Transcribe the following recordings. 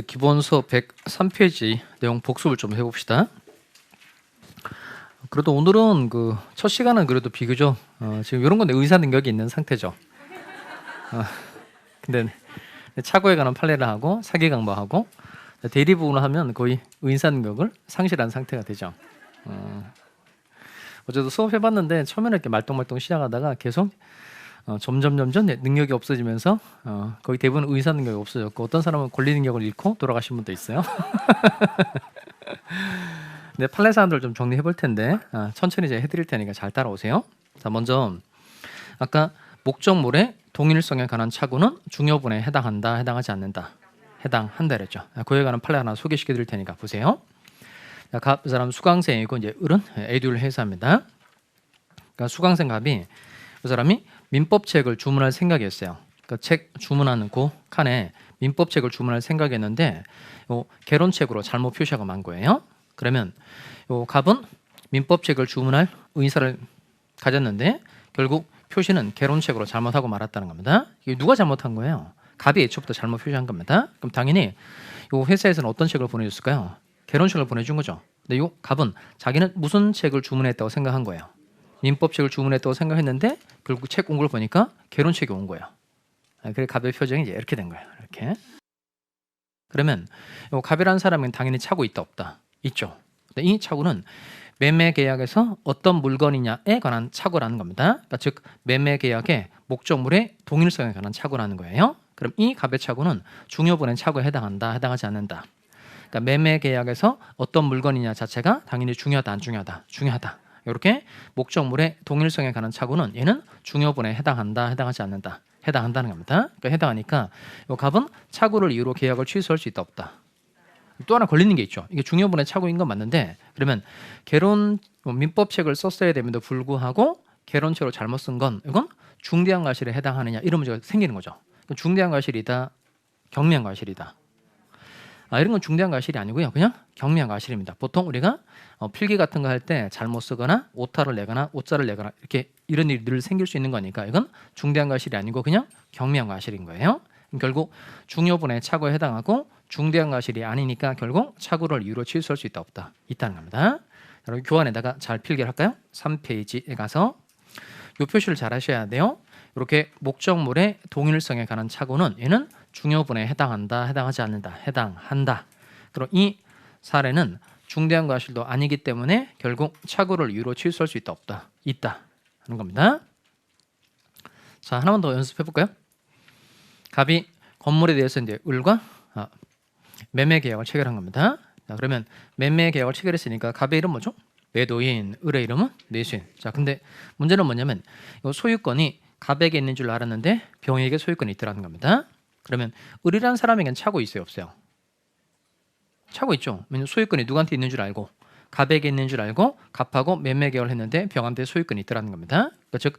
기본 수업 103페이지 내용 복습을 좀 해봅시다. 그래도 오늘은 그 첫 시간은 그래도 비교적 지금 이런 건데 의사 능력이 있는 상태죠. 근데 착오에 관한 판례를 하고 사기 강박하고 대리 부분을 하면 거의 의사 능력을 상실한 상태가 되죠. 어제도 수업 해봤는데 처음에는 이렇게 말똥말똥 시작하다가 계속 점점 능력이 없어지면서 거의 대부분 의사 능력이 없어졌고 어떤 사람은 권리 능력을 잃고 돌아가신 분도 있어요. 네, 판례 사항들 좀 정리해 볼 텐데 천천히 이제 해드릴 테니까 잘 따라오세요. 자, 먼저 아까 목적물의 동일성에 관한 착오는 중요분에 해당한다, 해당하지 않는다, 해당한다 그랬죠. 그에 관한 판례 하나 소개시켜 드릴 테니까 보세요. 자, 갑 사람 수강생이고 이제 을은 에듀를 회사입니다. 그러니까 수강생 갑이 그 사람이 민법책을 주문할 생각이었어요. 그러니까 책 주문하는 그 칸에 민법책을 주문할 생각이었는데 개론책으로 잘못 표시하고 만 거예요. 그러면 갑은 민법책을 주문할 의사를 가졌는데 결국 표시는 개론책으로 잘못하고 말았다는 겁니다. 이게 누가 잘못한 거예요? 갑이 애초부터 잘못 표시한 겁니다. 그럼 당연히 이 회사에서는 어떤 책을 보내줬을까요? 개론책을 보내준 거죠. 근데 이 갑은 자기는 무슨 책을 주문했다고 생각한 거예요? 민법책을 주문했다고 생각했는데 결국 책 온 걸 보니까 개론책이 온 거예요. 그래서 갑의 표정이 이제 이렇게 된 거예요. 이렇게. 그러면 이 갑이라는 사람은 당연히 착오 있다 없다? 있죠. 근데 이 착오는 매매 계약에서 어떤 물건이냐에 관한 착오라는 겁니다. 그러니까 즉 매매 계약의 목적물의 동일성에 관한 착오라는 거예요. 그럼 이 갑의 착오는 중요분의 착오에 해당한다, 해당하지 않는다. 그러니까 매매 계약에서 어떤 물건이냐 자체가 당연히 중요하다, 안 중요하다, 중요하다. 이렇게 목적물의 동일성에 관한 착오는 얘는 중요분에 해당한다, 해당하지 않는다, 해당한다는 겁니다. 그러니까 해당하니까 이 갑은 착오를 이유로 계약을 취소할 수 있다, 없다. 또 하나 걸리는 게 있죠. 이게 중요분의 착오인 건 맞는데 그러면 개론 민법책을 썼어야 됨에도 불구하고 개론책으로 잘못 쓴 건 이건 중대한 과실에 해당하느냐 이런 문제가 생기는 거죠. 중대한 과실이다, 경미한 과실이다. 이런 건 중대한 과실이 아니고요. 그냥 경미한 과실입니다. 보통 우리가 필기 같은 거 할 때 잘못 쓰거나 오타를 내거나 오자를 내거나 이렇게 이런 일이 늘 생길 수 있는 거니까 이건 중대한 과실이 아니고 그냥 경미한 과실인 거예요. 결국 중요분의 착오에 해당하고 중대한 과실이 아니니까 결국 착오를 이유로 취소할 수 있다 없다 있다는 겁니다. 여러분 교환에다가 잘 필기를 할까요? 3페이지에 가서 이 표시를 잘 하셔야 돼요. 이렇게 목적물의 동일성에 관한 착오는 얘는 중요분에 해당한다, 해당하지 않는다, 해당한다. 그리고 이 사례는 중대한 과실도 아니기 때문에 결국 착오를 이유로 취소할 수 있다 없다 있다 하는 겁니다. 자, 하나만 더 연습해 볼까요? 갑이 건물에 대해서 이제 을과 매매 계약을 체결한 겁니다. 자, 그러면 매매 계약을 체결했으니까 갑의 이름 뭐죠? 매도인, 을의 이름은 내수인. 자, 근데 문제는 뭐냐면 이 소유권이 갑에게 있는 줄 알았는데 병에게 소유권이 있더라는 겁니다. 그러면 을이라는 사람에게는 착오 있어요, 없어요? 착오 있죠. 왜냐면 소유권이 누구한테 있는 줄 알고 갑에게 있는 줄 알고 갑하고 매매 계약을 했는데 병한테 소유권이 있더라는 겁니다. 그러니까 즉,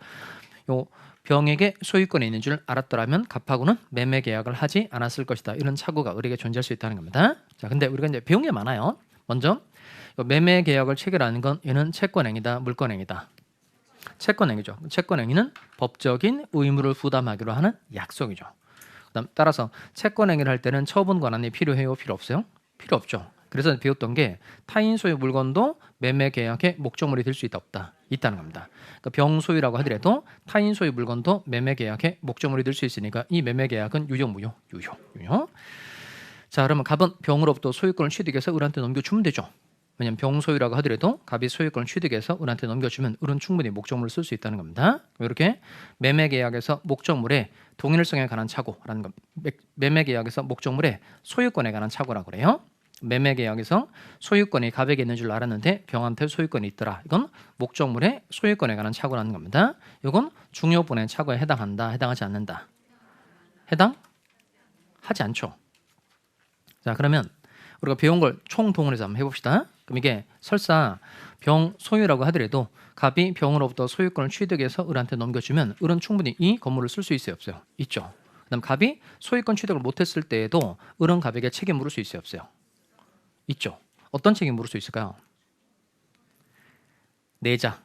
요 병에게 소유권이 있는 줄 알았더라면 갑하고는 매매 계약을 하지 않았을 것이다. 이런 착오가 을에게 존재할 수 있다는 겁니다. 자, 근데 우리가 이제 배운 게 많아요. 먼저 매매 계약을 체결하는 건 얘는 채권행위다, 물권행위다. 채권행위죠. 채권행위는 법적인 의무를 부담하기로 하는 약속이죠. 그다음 따라서 채권행위를 할 때는 처분 권한이 필요해요, 필요 없어요? 필요 없죠. 그래서 배웠던 게 타인 소유 물건도 매매 계약의 목적물이 될 수 있다 없다 있다는 겁니다. 그러니까 병 소유라고 하더라도 타인 소유 물건도 매매 계약의 목적물이 될 수 있으니까 이 매매 계약은 유효 무효? 유효. 자, 그러면 갑은 병으로부터 소유권을 취득해서 을한테 넘겨주면 되죠. 왜냐면 병 소유라고 하더라도 갑이 소유권을 취득해서 을한테 넘겨주면 을은 충분히 목적물을 쓸 수 있다는 겁니다. 이렇게 매매 계약에서 목적물의 동일성에 관한 착오라는 것, 매매 계약에서 목적물의 소유권에 관한 착오라고 그래요. 매매 계약에서 소유권이 갑에게 있는 줄 알았는데 병한테 소유권이 있더라. 이건 목적물의 소유권에 관한 착오라는 겁니다. 이건 중요분의 착오에 해당한다, 해당하지 않는다. 해당하지 않죠. 자, 그러면 우리가 배운 걸 총동원해서 한번 해봅시다. 그럼 이게 설사 병 소유라고 하더라도 갑이 병으로부터 소유권을 취득해서 을한테 넘겨주면 을은 충분히 이 건물을 쓸 수 있어요, 없어요? 있죠. 그다음 갑이 소유권 취득을 못했을 때에도 을은 갑에게 책임 물을 수 있어요, 없어요? 있죠. 어떤 책임 물을 수 있을까요? 내자,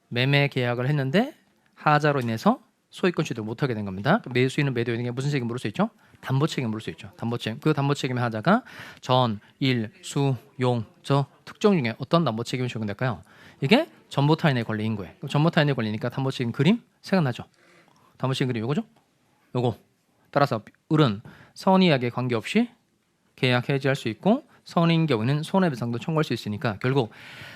매매 계약을 했는데 하자로 인해서 소유권 취득을 못하게 된 겁니다. 매수인은 매도인에게 무슨 책임 물을 수 있죠? 담보 책임 물을 수 있죠. 담보 책임. 그 담보 책임의 하자가 전, 일, 수, 용, 저 특정 중에 어떤 담보 책임이 적용될까요? 이게 전보 타인의 권리인 거예요. 그럼 전보 타인의 권리니까 담보 책임 그림 생각나죠? 담보 책임 그림 요거죠? 요거. 따라서 을은 선의에게 관계없이 계약 해지할 수 있고 선의인 경우에는 손해배상도 청구할 수 있으니까 결국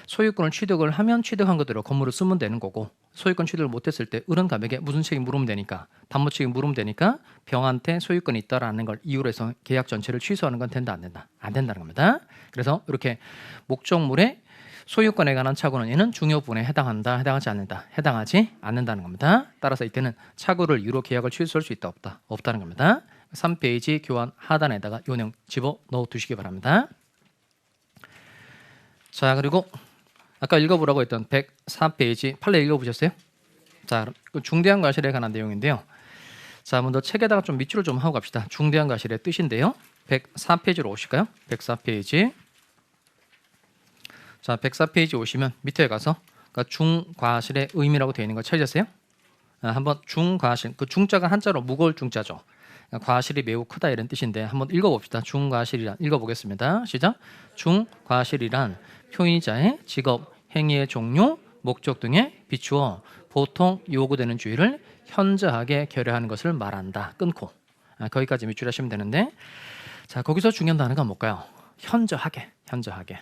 소유권을 취득을 하면 취득한 그대로 건물을 쓰면 되는 거고 소유권 취득을 못했을 때 을은 갑에게 무슨 책임 물으면 되니까 담보 책임 물으면 되니까 병한테 소유권이 있다라는 걸 이유로 해서 계약 전체를 취소하는 건 된다 안 된다? 안 된다는 겁니다. 그래서 이렇게 목적물의 소유권에 관한 착오는 이는 중요부분에 해당한다, 해당하지 않는다, 해당하지 않는다는 겁니다. 따라서 이때는 착오를 이유로 계약을 취소할 수 있다, 없다, 없다는 겁니다. 3페이지 교환 하단에다가 요 내용 집어 넣어 두시기 바랍니다. 자, 그리고 아까 읽어보라고 했던 104페이지 판례 읽어보셨어요? 자, 그럼 중대한 과실에 관한 내용인데요. 자, 먼저 책에다가 좀 밑줄을 좀 하고 갑시다. 중대한 과실의 뜻인데요. 104페이지로 오실까요? 104페이지. 자, 104페이지 오시면 밑에 가서 그러니까 중과실의 의미라고 되어 있는 거 찾으셨어요? 한번 중과실, 그 중자가 한자로 무거울 중자죠. 과실이 매우 크다 이런 뜻인데 한번 읽어봅시다. 중과실이란 읽어보겠습니다. 시작. 중과실이란 표의자의 직업, 행위의 종류, 목적 등에 비추어 보통 요구되는 주의를 현저하게 결여하는 것을 말한다. 끊고 거기까지 밑줄 하시면 되는데 자 거기서 중요한 단어가 뭘까요? 현저하게, 현저하게.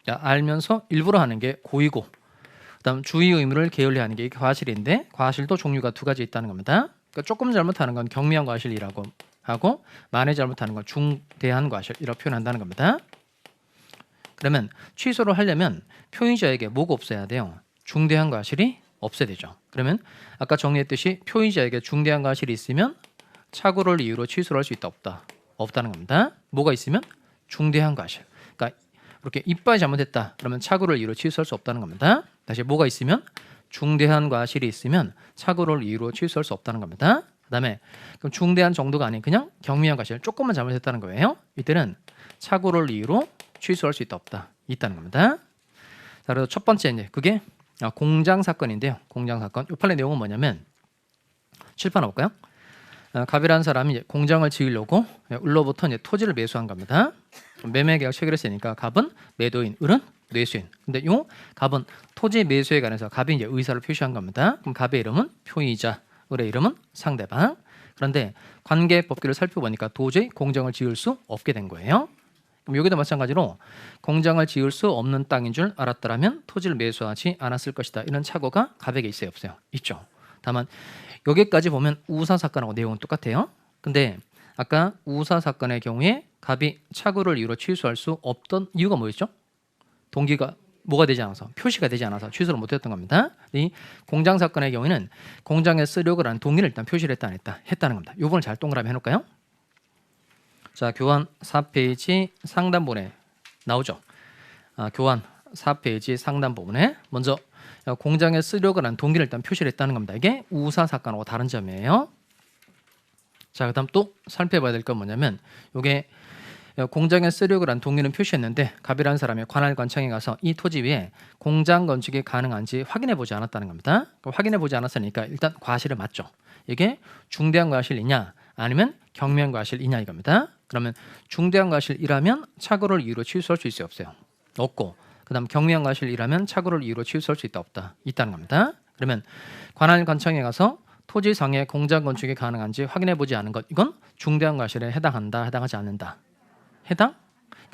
자, 알면서 일부러 하는 게 고의고 그다음 주의 의무를 게을리하는 게 이게 과실인데 과실도 종류가 두 가지 있다는 겁니다. 그러니까 조금 잘못하는 건 경미한 과실이라고 하고 많이 잘못하는 건 중대한 과실이라고 표현한다는 겁니다. 그러면 취소를 하려면 표의자에게 뭐가 없어야 돼요? 중대한 과실이 없어야 되죠. 그러면 아까 정리했듯이 표의자에게 중대한 과실이 있으면 착오를 이유로 취소를 할 수 있다 없다? 없다는 겁니다. 뭐가 있으면? 중대한 과실. 그러니까 이렇게 이빨이 잘못했다 그러면 착오를 이유로 취소할 수 없다는 겁니다. 다시 뭐가 있으면? 중대한 과실이 있으면 착오를 이유로 취소할 수 없다는 겁니다. 그 다음에 그럼 중대한 정도가 아닌 그냥 경미한 과실 조금만 잘못했다는 거예요. 이때는 착오를 이유로 취소할 수 있다 없다 있다는 겁니다. 자, 그래서 첫 번째 이제 그게 공장 사건인데요. 공장 사건. 이 판례 내용은 뭐냐면 칠판 볼까요? 갑이라는 사람이 이제 공장을 지으려고 을로부터 이제 토지를 매수한 겁니다. 매매 계약 체결했으니까 갑은 매도인, 을은 매수인. 근데 요 갑은 토지 매수에 관해서 갑이 이제 의사를 표시한 겁니다. 그럼 갑의 이름은 표의자, 을의 이름은 상대방. 그런데 관계 법규를 살펴보니까 도저히 공장을 지을 수 없게 된 거예요. 그럼 여기도 마찬가지로 공장을 지을 수 없는 땅인 줄 알았더라면 토지를 매수하지 않았을 것이다. 이런 착오가 갑에게 있어요, 없어요? 있죠. 다만 여기까지 보면 우사 사건하고 내용은 똑같아요. 근데 아까 우사 사건의 경우에 갑이 착오를 이유로 취소할 수 없던 이유가 뭐였죠? 동기가 뭐가 되지 않아서 표시가 되지 않아서 취소를 못했던 겁니다. 이 공장 사건의 경우에는 공장에 쓰려고 하는 동기를 일단 표시를 했다 안 했다 했다는 겁니다. 이 부분을 잘 동그라미 해놓을까요? 자, 교환 4페이지 상단 부분에 나오죠. 교환 4페이지 상단 부분에 먼저 공장에 쓰려고 하는 동기를 일단 표시를 했다는 겁니다. 이게 우사 사건하고 다른 점이에요. 자, 그다음 또 살펴봐야 될 건 뭐냐면 이게 공장에 쓰려고 하는 동기는 표시했는데 갑이라는 사람이 관할 관청에 가서 이 토지 위에 공장 건축이 가능한지 확인해 보지 않았다는 겁니다. 확인해 보지 않았으니까 일단 과실을 맞죠. 이게 중대한 과실이냐 아니면 경미한 과실이냐 이겁니다. 그러면 중대한 과실이라면 착오를 이유로 취소할 수 있어요, 없어요? 없고 그다음 경미한 과실이라면 착오를 이유로 취소할 수 있다 없다 있다는 겁니다. 그러면 관할 관청에 가서 토지상에 공장 건축이 가능한지 확인해 보지 않은 것 이건 중대한 과실에 해당한다, 해당하지 않는다. 해당?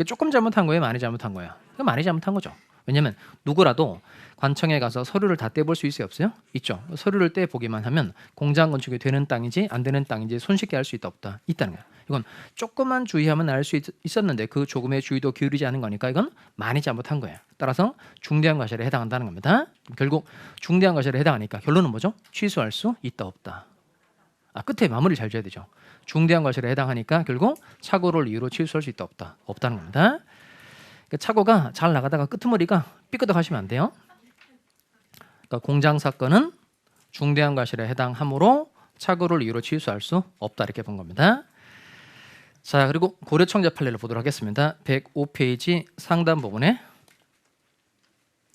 조금 잘못한 거예요, 많이 잘못한 거예요? 많이 잘못한 거죠. 왜냐하면 누구라도 관청에 가서 서류를 다 떼볼 수 있어요, 없어요? 있죠. 서류를 떼보기만 하면 공장 건축이 되는 땅인지 안 되는 땅인지 손쉽게 알 수 있다 없다 있다는 거예요. 이건 조금만 주의하면 알 수 있었는데 그 조금의 주의도 기울이지 않은 거니까 이건 많이 잘못한 거예요. 따라서 중대한 과실에 해당한다는 겁니다. 결국 중대한 과실에 해당하니까 결론은 뭐죠? 취소할 수 있다 없다. 끝에 마무리 잘 줘야 되죠. 중대한 과실에 해당하니까 결국 착오를 이유로 취소할 수 있다 없다 없다는 겁니다. 착오가 잘 나가다가 끄트머리가 삐끗하시면 안 돼요. 그러니까 공장 사건은 중대한 과실에 해당하므로 착오를 이유로 취소할 수 없다 이렇게 본 겁니다. 자, 그리고 고려청자 판례를 보도록 하겠습니다. 105페이지 상단 부분에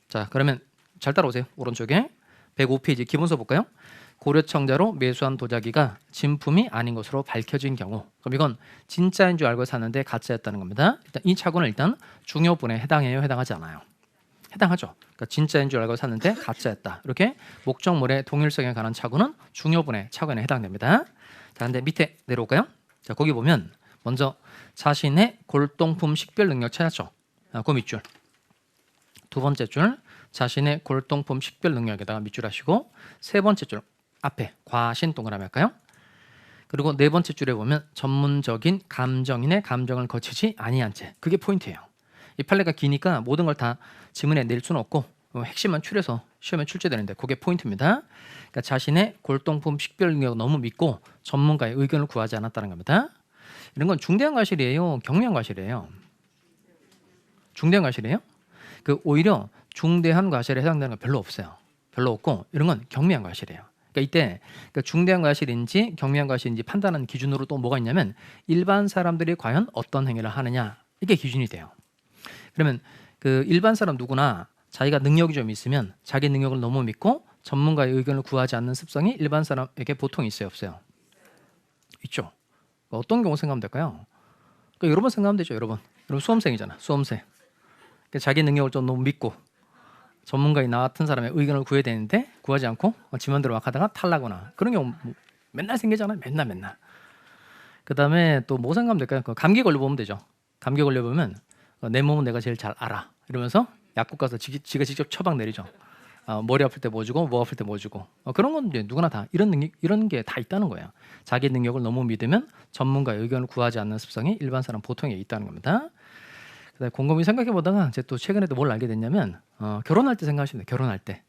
자, 그러면 잘 따라오세요. 오른쪽에 105페이지 기본서 볼까요? 고려청자로 매수한 도자기가 진품이 아닌 것으로 밝혀진 경우, 그럼 이건 진짜인 줄 알고 샀는데 가짜였다는 겁니다. 일단 이 착오는 일단 중요분에 해당해요, 해당하지 않아요? 해당하죠. 그러니까 진짜인 줄 알고 샀는데 가짜였다. 이렇게 목적물의 동일성에 관한 착오는 중요분의 착오에 해당됩니다. 자, 근데 밑에 내려올까요? 자, 거기 보면 먼저 자신의 골동품 식별 능력 찾았죠. 그 밑줄. 두 번째 줄 자신의 골동품 식별 능력에다가 밑줄 하시고, 세 번째 줄 앞에 과신 동그라미 할까요? 그리고 네 번째 줄에 보면 전문적인 감정인의 감정을 거치지 아니한 채. 그게 포인트예요. 이 판례가 기니까 모든 걸 다 지문에 낼 수는 없고 핵심만 추려서 시험에 출제되는데 그게 포인트입니다. 그러니까 자신의 골동품 식별 능력을 너무 믿고 전문가의 의견을 구하지 않았다는 겁니다. 이런 건 중대한 과실이에요, 경미한 과실이에요? 중대한 과실이에요? 그 오히려 중대한 과실에 해당되는 건 별로 없어요. 별로 없고 이런 건 경미한 과실이에요. 그러니까 이때 중대한 과실인지 경미한 과실인지 판단하는 기준으로 또 뭐가 있냐면 일반 사람들이 과연 어떤 행위를 하느냐, 이게 기준이 돼요. 그러면 그 일반 사람 누구나 자기가 능력이 좀 있으면 자기 능력을 너무 믿고 전문가의 의견을 구하지 않는 습성이 일반 사람에게 보통 있어요, 없어요? 있죠. 어떤 경우 생각하면 될까요? 그러니까 여러 번 생각하면 되죠. 여러분 수험생이잖아, 수험생. 그러니까 자기 능력을 좀 너무 믿고 전문가인 나 같은 사람의 의견을 구해야 되는데 구하지 않고 지 맘대로 막 하다가 탈나거나 그런 경우 맨날 생기잖아요. 맨날. 그 다음에 또 뭐 생각하면 될까요? 감기 걸려보면 되죠. 감기 걸려보면 내 몸은 내가 제일 잘 알아 이러면서 약국 가서 지가 직접 처방 내리죠. 머리 아플 때 뭐 주고 뭐 아플 때 뭐 주고 그런 건 이제 누구나 다 이런 게 다 있다는 거예요. 자기 능력을 너무 믿으면 전문가의 의견을 구하지 않는 습성이 일반 사람 보통에 있다는 겁니다. 그다음에 곰곰이 생각해 보다가 제가 또 최근에도 뭘 알게 됐냐면 결혼할 때 생각하시면 돼요. 결혼할 때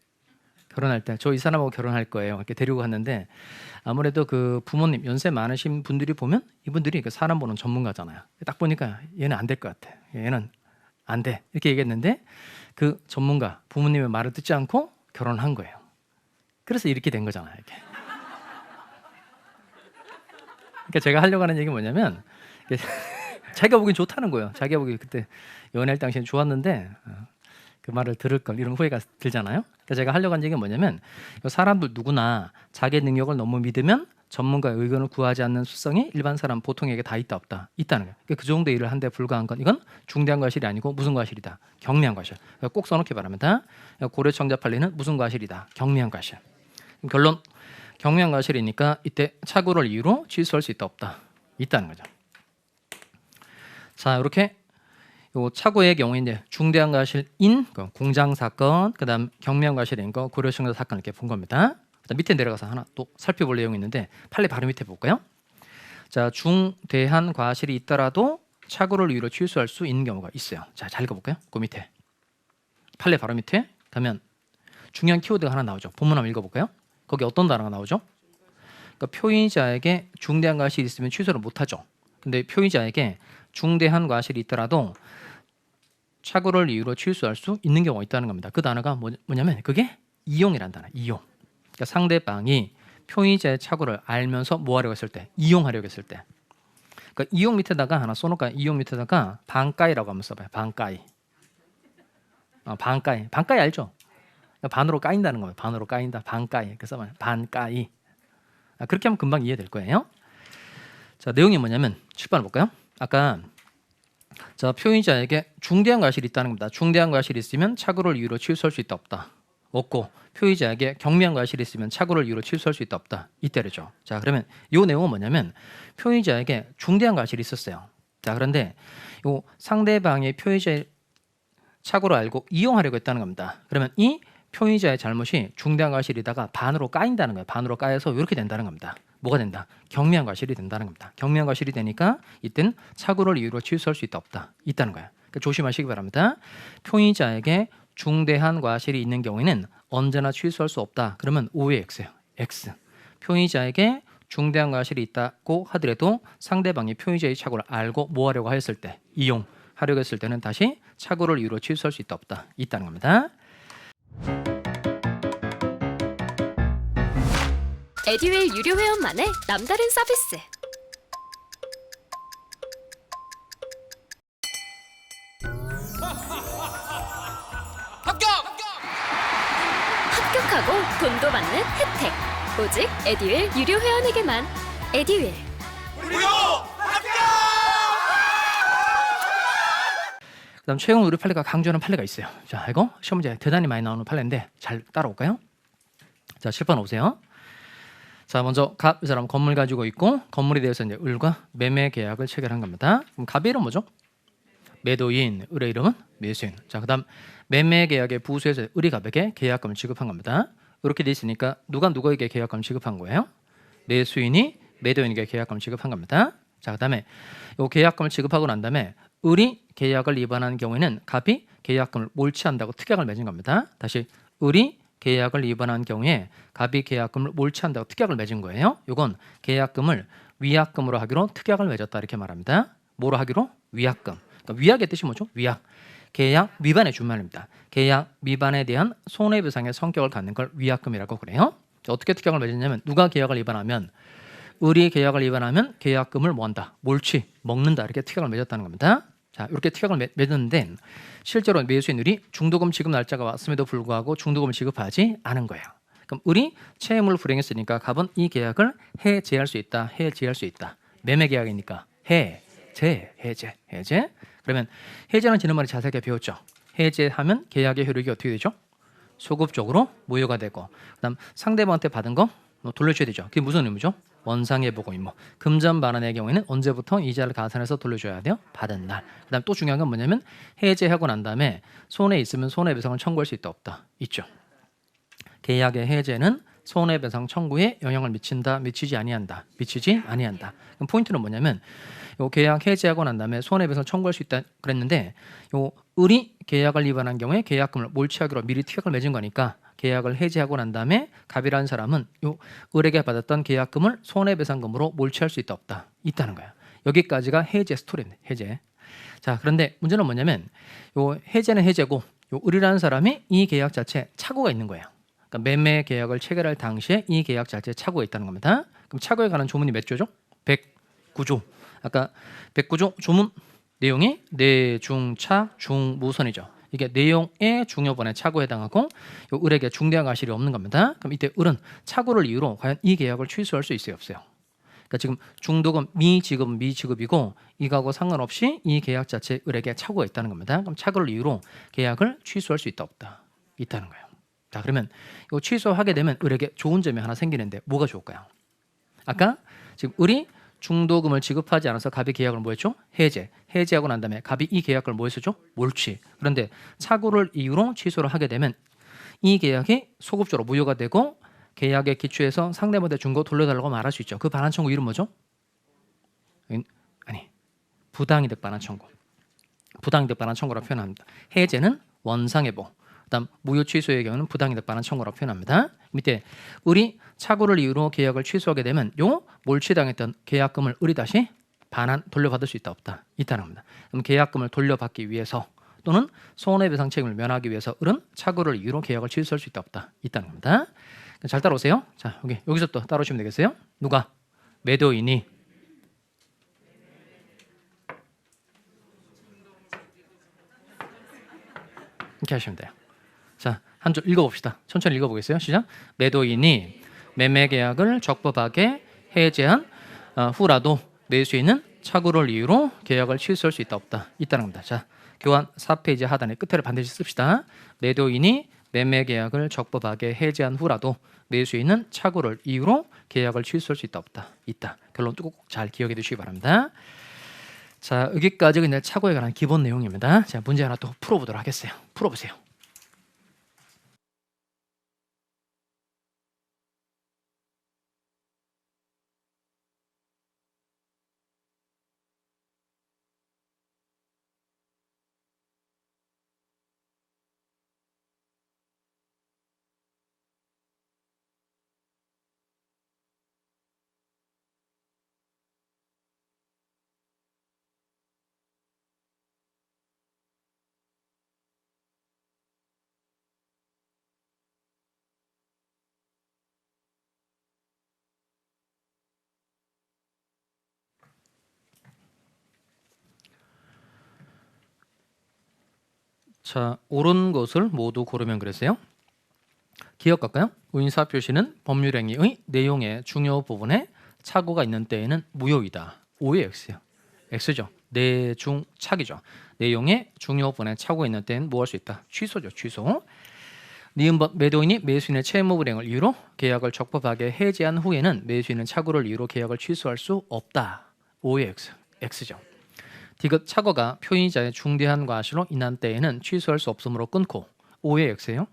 저 이 사람하고 결혼할 거예요. 이렇게 데리고 갔는데 아무래도 그 부모님 연세 많으신 분들이 보면 이분들이 그 사람 보는 전문가잖아요. 딱 보니까 얘는 안 될 것 같아. 얘는 안 돼. 이렇게 얘기했는데 그 전문가 부모님의 말을 듣지 않고 결혼한 거예요. 그래서 이렇게 된 거잖아요. 이렇게. 그러니까 제가 하려고 하는 얘기는 뭐냐면 자기가 보기엔 좋다는 거예요. 자기가 보기 그때 연애할 당시엔 좋았는데 그 말을 들을 걸 이런 후회가 들잖아요. 그러니까 제가 하려고 한 얘기는 뭐냐면 사람들 누구나 자기 능력을 너무 믿으면 전문가의 의견을 구하지 않는 습성이 일반 사람 보통에게 다 있다 없다? 있다는 거예요. 그러니까 그 정도 일을 한데 불과한 건 이건 중대한 과실이 아니고 무슨 과실이다? 경미한 과실. 그러니까 꼭 써놓기 바랍니다. 고려청자 판례는 무슨 과실이다? 경미한 과실. 결론 경미한 과실이니까 이때 착오를 이유로 취소할 수 있다 없다? 있다는 거죠. 자, 이렇게 요 착오의 경우에 이제 중대한 과실인 공장 사건, 그다음 경미한 과실인 거 고려청자 사건 이렇게 본 겁니다. 밑에 내려가서 하나 또 살펴볼 내용이 있는데 판례 바로 밑에 볼까요? 자, 중대한 과실이 있더라도 착오를 이유로 취소할 수 있는 경우가 있어요. 자, 잘 읽어볼까요? 그 밑에 판례 바로 밑에 가면 중요한 키워드가 하나 나오죠. 본문 한번 읽어볼까요? 거기 어떤 단어가 나오죠? 그러니까 표의자에게 중대한 과실이 있으면 취소를 못하죠. 근데 표의자에게 중대한 과실이 있더라도 착오를 이유로 취소할 수 있는 경우가 있다는 겁니다. 그 단어가 뭐냐면 그게 이용이란 단어. 이용. 그러니까 상대방이 표의자의 착오를 알면서 뭐 하려고 했을 때, 이용하려고 했을 때. 그러니까 이용 밑에다가 하나 써놓을까요? 이용 밑에다가 반가이라고 한번 써봐요. 반가이. 반가이 알죠? 그러니까 반으로 까인다는 거예요. 반으로 까인다. 반가이. 그래서 반가이. 그렇게 하면 금방 이해될 거예요. 자, 내용이 뭐냐면 7번 볼까요? 아까 자, 표의자에게 중대한 과실이 있다는 겁니다. 중대한 과실이 있으면 착오를 이유로 취소할 수 있다 없다? 없고 표의자에게 경미한 과실이 있으면 착오를 이유로 취소할 수 있다 없다? 이때죠. 자, 그러면 이 내용은 뭐냐면 표의자에게 중대한 과실이 있었어요. 자, 그런데 요 상대방의 표의자의 착오를 알고 이용하려고 했다는 겁니다. 그러면 이 표의자의 잘못이 중대한 과실이다가 반으로 까인다는 거예요. 반으로 까여서 이렇게 된다는 겁니다. 뭐가 된다? 경미한 과실이 된다는 겁니다. 경미한 과실이 되니까 이때는 착오를 이유로 취소할 수 있다 없다? 있다는 거예요. 그러니까 조심하시기 바랍니다. 표의자에게 중대한 과실이 있는 경우에는 언제나 취소할 수 없다. 그러면 O의 X예요. X. 표의자에게 중대한 과실이 있다고 하더라도 상대방이 표의자의 착오를 알고 뭐 하려고 했을 때, 이용하려고 했을 때는 다시 착오를 이유로 취소할 수 있다 없다? 있다는 겁니다. 에듀윌 유료 회원만의 남다른 서비스. 합격 행복하고 돈도 받는 혜택. 오직 에듀윌 유료 회원에게만. 에듀윌. 그다음 최근 우리 판례가 강조하는 판례가 있어요. 자, 이거 시험 문제 대단히 많이 나오는 판례인데 잘 따라올까요? 자, 7번 오세요. 자, 먼저 갑 이 사람 건물 가지고 있고 건물에 대해서 이제 을과 매매 계약을 체결한 겁니다. 그럼 갑의 이름 뭐죠? 매도인, 을의 이름은 매수인. 자, 그다음 매매 계약의 부수에서 을이 갑에게 계약금을 지급한 겁니다. 이렇게 돼 있으니까 누가 누구에게 계약금을 지급한 거예요? 매수인이 매도인에게 계약금을 지급한 겁니다. 자, 그다음에 이 계약금을 지급하고 난 다음에 을이 계약을 위반한 경우에는 갑이 계약금을 몰취한다고 특약을 맺은 겁니다. 다시 을이 계약을 위반한 경우에 갑이 계약금을 몰취한다고 특약을 맺은 거예요. 이건 계약금을 위약금으로 하기로 특약을 맺었다 이렇게 말합니다. 뭐로 하기로? 위약금. 그러니까 위약의 뜻이 뭐죠? 위약. 계약 위반의 준말입니다. 계약 위반에 대한 손해배상의 성격을 갖는 걸 위약금이라고 그래요. 자, 어떻게 특약을 맺었냐면 누가 계약을 위반하면 을이 계약을 위반하면 계약금을 뭐한다? 몰취, 먹는다 이렇게 특약을 맺었다는 겁니다. 자, 이렇게 특약을 맺었는데 실제로 매수인 을이 중도금 지급 날짜가 왔음에도 불구하고 중도금을 지급하지 않은 거예요. 그럼 을이 채무를 불이행했으니까 갑은 이 계약을 해제할 수 있다. 해제할 수 있다. 매매 계약이니까 해제. 그러면 해제는 지난번에 자세하게 배웠죠. 해제하면 계약의 효력이 어떻게 되죠? 소급적으로 무효가 되고 그다음 상대방한테 받은 거 돌려줘야 되죠. 그게 무슨 의무죠? 원상의 보고 임무. 금전 반환의 경우에는 언제부터 이자를 가산해서 돌려줘야 돼요? 받은 날. 그다음 또 중요한 건 뭐냐면 해제하고 난 다음에 손해 있으면 손해배상을 청구할 수 있다 없다? 있죠. 계약의 해제는 손해배상 청구에 영향을 미친다, 미치지 아니한다. 그럼 포인트는 뭐냐면 요 계약 해제하고 난 다음에 손해배상을 청구할 수 있다 그랬는데 요 을이 계약을 위반한 경우에 계약금을 몰취하기로 미리 특약을 맺은 거니까 계약을 해제하고 난 다음에 갑이라는 사람은 요 을에게 받았던 계약금을 손해배상금으로 몰취할 수 있다 없다? 있다는 거야. 여기까지가 해제 스토리인데 해제. 자, 그런데 문제는 뭐냐면 요 해제는 해제고 요 을이라는 사람이 이 계약 자체에 착오가 있는 거예요. 그러니까 매매 계약을 체결할 당시에 이 계약 자체에 착오가 있다는 겁니다. 그럼 착오에 관한 조문이 몇 조죠? 109조. 아까 109조 조문 내용이 내중차 중무선이죠. 이게 내용의 중요본에 착오에 해당하고 요 을에게 중대한 과실이 없는 겁니다. 그럼 이때 을은 착오를 이유로 과연 이 계약을 취소할 수 있어요, 없어요? 그러니까 지금 중도금 미지급이고 이거하고 상관없이 이 계약 자체에 을에게 착오가 있다는 겁니다. 그럼 착오를 이유로 계약을 취소할 수 있다 없다? 있다는 거예요. 자, 그러면 이거 취소하게 되면 을에게 좋은 점이 하나 생기는데 뭐가 좋을까요? 아까 지금 을이 중도금을 지급하지 않아서 갑이 계약을 뭐 했죠? 해제하고 난 다음에 갑이 이 계약을 뭐 했었죠? 몰취. 그런데 착오를 이유로 취소를 하게 되면 이 계약이 소급적으로 무효가 되고 계약에 기초해서 상대방한테 준 거 돌려달라고 말할 수 있죠. 그 반환 청구 이름 뭐죠? 아니, 부당이득 반환 청구. 부당이득 반환 청구라고 표현합니다. 해제는 원상회복. 그다음 무효 취소의 경우는 부당이득 반환 청구라고 표현합니다. 밑에 을이 착오를 이유로 계약을 취소하게 되면 요 몰취당했던 계약금을 을이 다시 반환 돌려받을 수 있다 없다? 있다는 겁니다. 그럼 계약금을 돌려받기 위해서 또는 손해배상 책임을 면하기 위해서 을은 착오를 이유로 계약을 취소할 수 있다 없다? 있다는 겁니다. 잘 따라오세요. 자, 여기서부터 따라오시면 되겠어요. 누가? 매도인이 이렇게 하시면 돼요. 자, 한 줄 읽어봅시다. 천천히 읽어보겠어요. 시작. 매도인이 매매 계약을 적법하게 해제한 후라도 매수인은 착오를 이유로 계약을 취소할 수 있다 없다? 있다는 겁니다. 자, 교환 4페이지 하단에 끝에를 반드시 씁시다. 매도인이 매매 계약을 적법하게 해제한 후라도 매수인은 착오를 이유로 계약을 취소할 수 있다 없다? 있다. 결론 꼭 잘 기억해 두시기 바랍니다. 자, 여기까지 그냥 착오에 관한 기본 내용입니다. 자, 문제 하나 또 풀어보도록 하겠어요. 풀어보세요. 자, 옳은 것을 모두 고르면 그랬어요. 기억할까요? 의인사 표시는 법률행위의 내용의 중요 부분에 착오가 있는 때에는 무효이다. 5의 X요. X죠. 내중 착이죠. 내용의 중요 부분에 착오가 있는 때는 뭐 할 수 있다? 취소죠. 취소. 니은번 매도인이 매수인의 채무 불이행을 이유로 계약을 적법하게 해지한 후에는 매수인은 착오를 이유로 계약을 취소할 수 없다. 5의 X. X죠. 디귿 착오가 표의자의 중대한 과실로 인한 때에는 취소할 수 없으므로 끊고 5의 X예요.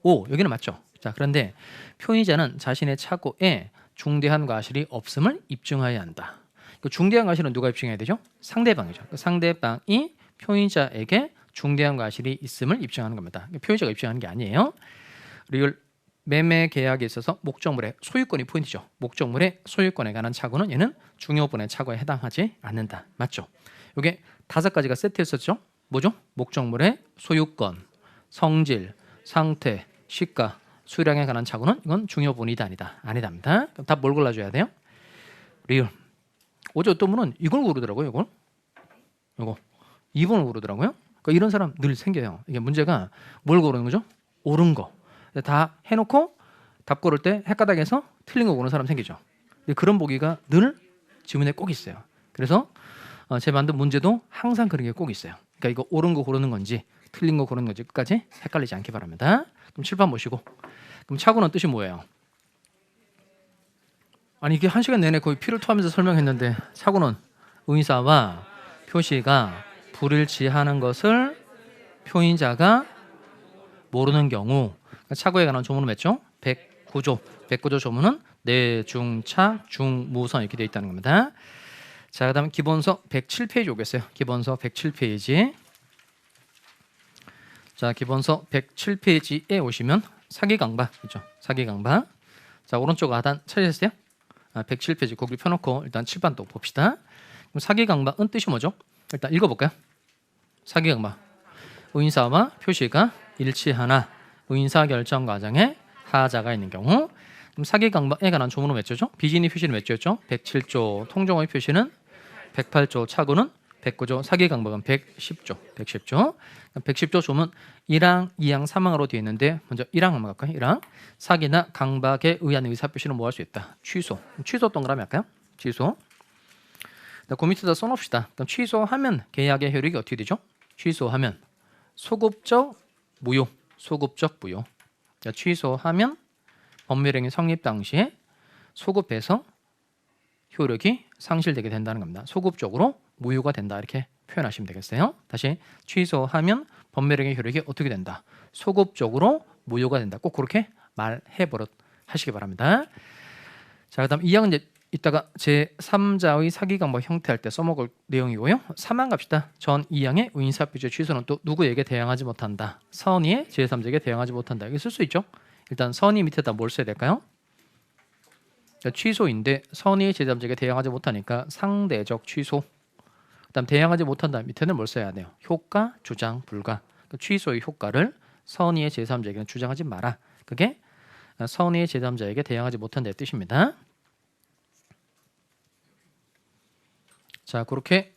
5 여기는 맞죠. 자 그런데 표의자는 자신의 착오에 중대한 과실이 없음을 입증해야 한다. 그 중대한 과실은 누가 입증해야 되죠? 상대방이죠. 그 상대방이 표의자에게 중대한 과실이 있음을 입증하는 겁니다. 표의자가 입증하는 게 아니에요. 리을 매매 계약에 있어서 목적물의 소유권이 포인트죠. 목적물의 소유권에 관한 착오는 얘는 중요분의 착오에 해당하지 않는다. 맞죠? 이게 5가지가 세트였었죠. 뭐죠? 목적물의 소유권, 성질, 상태, 시가, 수량에 관한 착오는 이건 중요분이다 아니다. 아니답니다. 그럼 답 뭘 골라줘야 돼요? 리을. 어제 어떤 분은 이걸 고르더라고요. 이거 2번을 고르더라고요. 그러니까 이런 사람 늘 생겨요. 이게 문제가 뭘 고르는 거죠? 옳은 거. 다 해놓고 답 고를 때 헷가닥해서 틀린 거 고르는 사람 생기죠. 근데 그런 보기가 늘 지문에 꼭 있어요. 그래서 제가 만든 문제도 항상 그런 게 꼭 있어요. 그러니까 이거 옳은 거 고르는 건지 틀린 거 고르는 건지 끝까지 헷갈리지 않기 바랍니다. 그럼 칠판 보시고. 그럼 착오는 뜻이 뭐예요? 아니 이게 1시간 내내 거의 피를 토하면서 설명했는데 착오는 의사와 표시가 불일치하는 것을 표인자가 모르는 경우 착오에 관한 조문은 맺죠? 109조. 109조 조문은 내중착 중무선 이렇게 되어 있다는 겁니다. 자, 그다음에 기본서 107페이지 오겠어요. 기본서 107페이지. 자, 기본서 107페이지에 오시면 사기강박 있죠. 사기강박. 자, 오른쪽 하단 찾으셨어요? 107페이지 거기 펴놓고 일단 칠판 또 봅시다. 그럼 사기강박은 뜻이 뭐죠? 일단 읽어볼까요? 사기강박. 의인사와 표시가 일치하나 의인사 결정 과정에 하자가 있는 경우. 그럼 사기강박에 관한 조문은 몇 조죠? 비진이 표시는 몇 조였죠? 107조. 통정의 표시는 108조. 착오는 109조. 사기강박은 110조. 110조. 110조 조문 1항, 2항, 3항으로 되어 있는데 먼저 1항 한번 갈까요? 1항. 사기나 강박에 의한 의사표시는 뭐 할 수 있다? 취소. 취소 동그라미 할까요? 취소. 그 밑에다 써놓읍시다. 그럼 취소하면 계약의 효력이 어떻게 되죠? 취소하면 소급적 무효. 소급적 무효. 자, 취소하면 법률행위 성립 당시에 소급해서 효력이 상실되게 된다는 겁니다. 소급적으로 무효가 된다 이렇게 표현하시면 되겠어요. 다시 취소하면 법률행위 효력이 어떻게 된다? 소급적으로 무효가 된다. 꼭 그렇게 말해버릇 하시기 바랍니다. 자, 그다음 2항은 이제 이따가 제3자의 사기강박 형태할 때 써먹을 내용이고요. 3항 갑시다. 전 2항의 의인사표시 취소는 또 누구에게 대항하지 못한다. 선의의 제3자에게 대항하지 못한다. 이게 쓸 수 있죠. 일단 선의 밑에다 뭘 써야 될까요? 그러니까 취소인데 선의의 제3자에게 대항하지 못하니까 상대적 취소. 그다음 대항하지 못한다 밑에는 뭘 써야 돼요? 효과, 주장, 불가. 그러니까 취소의 효과를 선의의 제3자에게는 주장하지 마라. 그게 선의의 제3자에게 대항하지 못한다의 뜻입니다. 자, 그렇게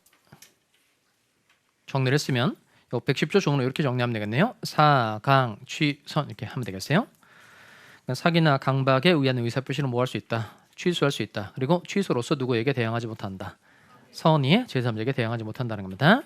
정리를 했으면 요 110조 조문을 이렇게 정리하면 되겠네요. 사, 강, 취, 선 이렇게 하면 되겠어요. 그러니까 사기나 강박에 의한 의사표시는 뭐 할 수 있다? 취소할 수 있다. 그리고 취소로서 누구에게 대항하지 못한다. 선의의 제3자에게 대항하지 못한다는 겁니다.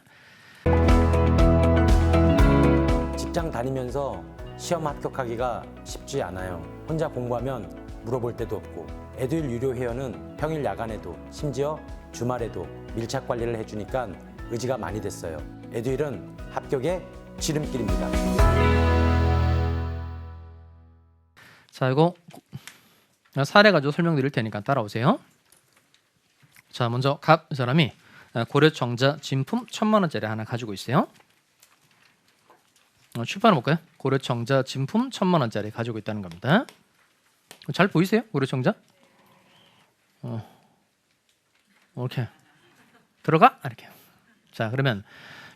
직장 다니면서 시험 합격하기가 쉽지 않아요. 혼자 공부하면 물어볼 데도 없고 에듀윌 유료 회원은 평일 야간에도 심지어 주말에도 밀착 관리를 해주니까 의지가 많이 됐어요. 에듀윌은 합격의 지름길입니다. 자, 이거 사례 가지고 설명드릴 테니까 따라오세요. 자, 먼저 갑 사람이 고려청자 진품 1,000만 원짜리 하나 가지고 있어요. 출판해 볼까요? 고려청자 진품 1,000만 원짜리 가지고 있다는 겁니다. 잘 보이세요? 고려청자? 이렇게 들어가 이렇게. 자, 그러면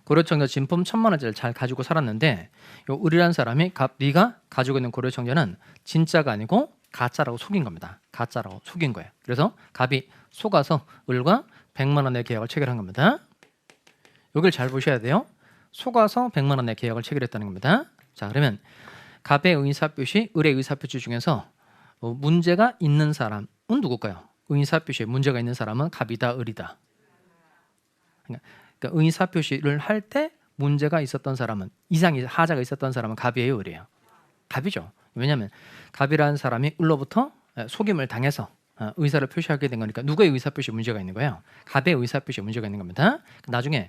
고려청자 진품 1,000만 원짜리 잘 가지고 살았는데 요 을이라는 사람이 네가 가지고 있는 고려청자는 진짜가 아니고 가짜라고 속인 겁니다. 가짜라고 속인 거예요. 그래서 갑이 속아서 을과 100만 원의 계약을 체결한 겁니다. 여기를 잘 보셔야 돼요. 속아서 100만 원의 계약을 체결했다는 겁니다. 자, 그러면 갑의 의사표시, 을의 의사표시 중에서 문제가 있는 사람은 누굴까요? 의사표시에 문제가 있는 사람은 갑이다, 을이다. 그러니까 의사표시를 할 때 문제가 있었던 사람은 이상이 하자가 있었던 사람은 갑이에요, 을이에요? 갑이죠. 왜냐하면 갑이라는 사람이 을로부터 속임을 당해서 의사를 표시하게 된 거니까 누구의 의사표시에 문제가 있는 거예요? 갑의 의사표시에 문제가 있는 겁니다. 나중에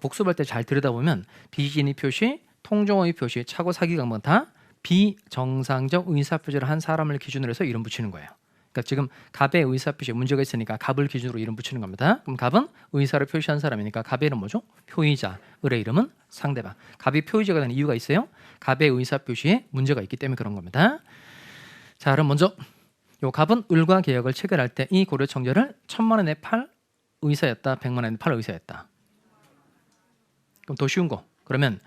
복습할 때 잘 들여다보면 비진의 표시, 통종의 표시, 차고 사기강번 다 비정상적 의사표시를 한 사람을 기준으로 해서 이름 붙이는 거예요. 그러니까 지금 갑의 의사표시에 문제가 있으니까 갑을 기준으로 이름 붙이는 겁니다. 그럼 갑은 의사를 표시한 사람이니까 갑의 이름 뭐죠? 표의자. 을의 이름은 상대방. 갑이 표의자가 되는 이유가 있어요? 갑의 의사표시에 문제가 있기 때문에 그런 겁니다. 자, 그럼 먼저 요 갑은 을과 계약을 체결할 때 이 고려청결을 1000만 원에 팔 의사였다, 100만 원에 팔 의사였다. 그럼 더 쉬운 거. 그러면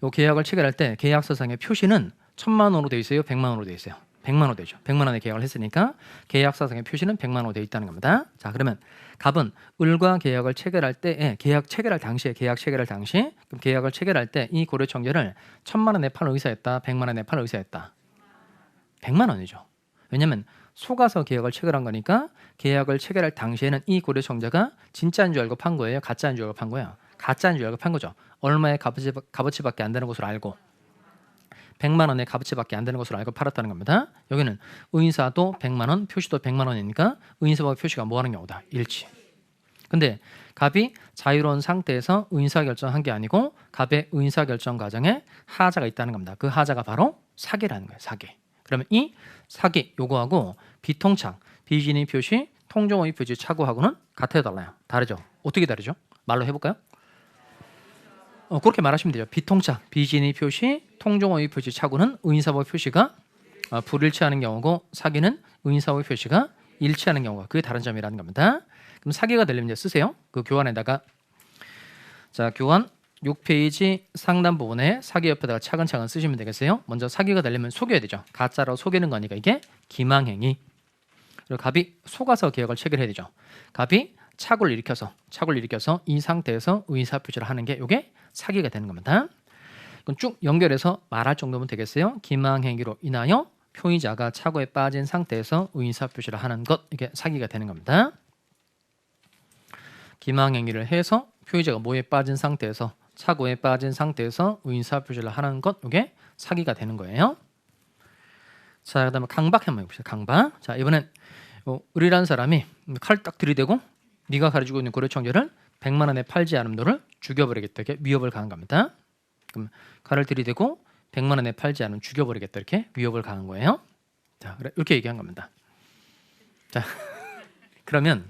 요 계약을 체결할 때 계약서상의 표시는 1000만 원으로 돼 있어요, 100만 원으로 돼 있어요. 100만 원 되죠. 100만 원에 계약을 했으니까 계약서상의 표시는 100만 원으로 돼 있다는 겁니다. 자, 그러면 갑은 을과 계약을 체결할 때 계약 체결할 당시 그럼 계약을 체결할 때 이 고려청결을 1000만 원에 팔 의사였다, 100만 원에 팔 의사였다. 100만 원이죠. 왜냐면 속아서 계약을 체결한 거니까 계약을 체결할 당시에는 이 고려청자가 진짜인 줄 알고 판 거예요, 가짜인 줄 알고 판 거예요? 가짜인 줄 알고 판 거죠. 얼마의 값어치밖에 안 되는 것으로 알고 100만 원의 값어치밖에 안 되는 것으로 알고 팔았다는 겁니다. 여기는 의사도 100만 원, 표시도 100만 원이니까 의사와 표시가 뭐하는 경우다? 일치. 근데 갑이 자유로운 상태에서 의사결정한 게 아니고 갑의 의사결정 과정에 하자가 있다는 겁니다. 그 하자가 바로 사기라는 거예요. 사기. 그러면 이 사기 요거하고 비통착, 비진의 표시, 통종의 표시 차고하고는 같아요, 달라요? 다르죠. 어떻게 다르죠? 말로 해볼까요? 그렇게 말하시면 되죠. 비통착, 비진의 표시, 통종의 표시 차고는 의사와 표시가 불일치하는 경우고 사기는 의사와 표시가 일치하는 경우가 그게 다른 점이라는 겁니다. 그럼 사기가 되려면 이제 쓰세요. 그 교환에다가 자, 교환 6페이지 상단 부분에 사기 옆에다가 차근차근 쓰시면 되겠어요. 먼저 사기가 되려면 속여야 되죠. 가짜로 속이는 거니까 이게 기망행위. 그리고 갑이 속아서 계약을 체결해야 되죠. 갑이 착오를 일으켜서 이 상태에서 의사표시를 하는 게 이게 사기가 되는 겁니다. 그럼 쭉 연결해서 말할 정도면 되겠어요. 기망행위로 인하여 표의자가 착오에 빠진 상태에서 의사표시를 하는 것, 이게 사기가 되는 겁니다. 기망행위를 해서 표의자가 뭐에 빠진 상태에서 착오에 빠진 상태에서 의사표시를 하는 것, 이게 사기가 되는 거예요. 자, 그다음에 강박 한번 해봅시다. 강박. 자, 이번엔 을이라는 사람이 칼 딱 들이대고 네가 가지고 있는 고려청결을 100만 원에 팔지 않으면 너를 죽여버리겠다, 이렇게 위협을 가한 겁니다. 그럼 칼을 들이대고 100만 원에 팔지 않으면 죽여버리겠다, 이렇게 위협을 가한 거예요. 자, 이렇게 얘기한 겁니다. 자, 그러면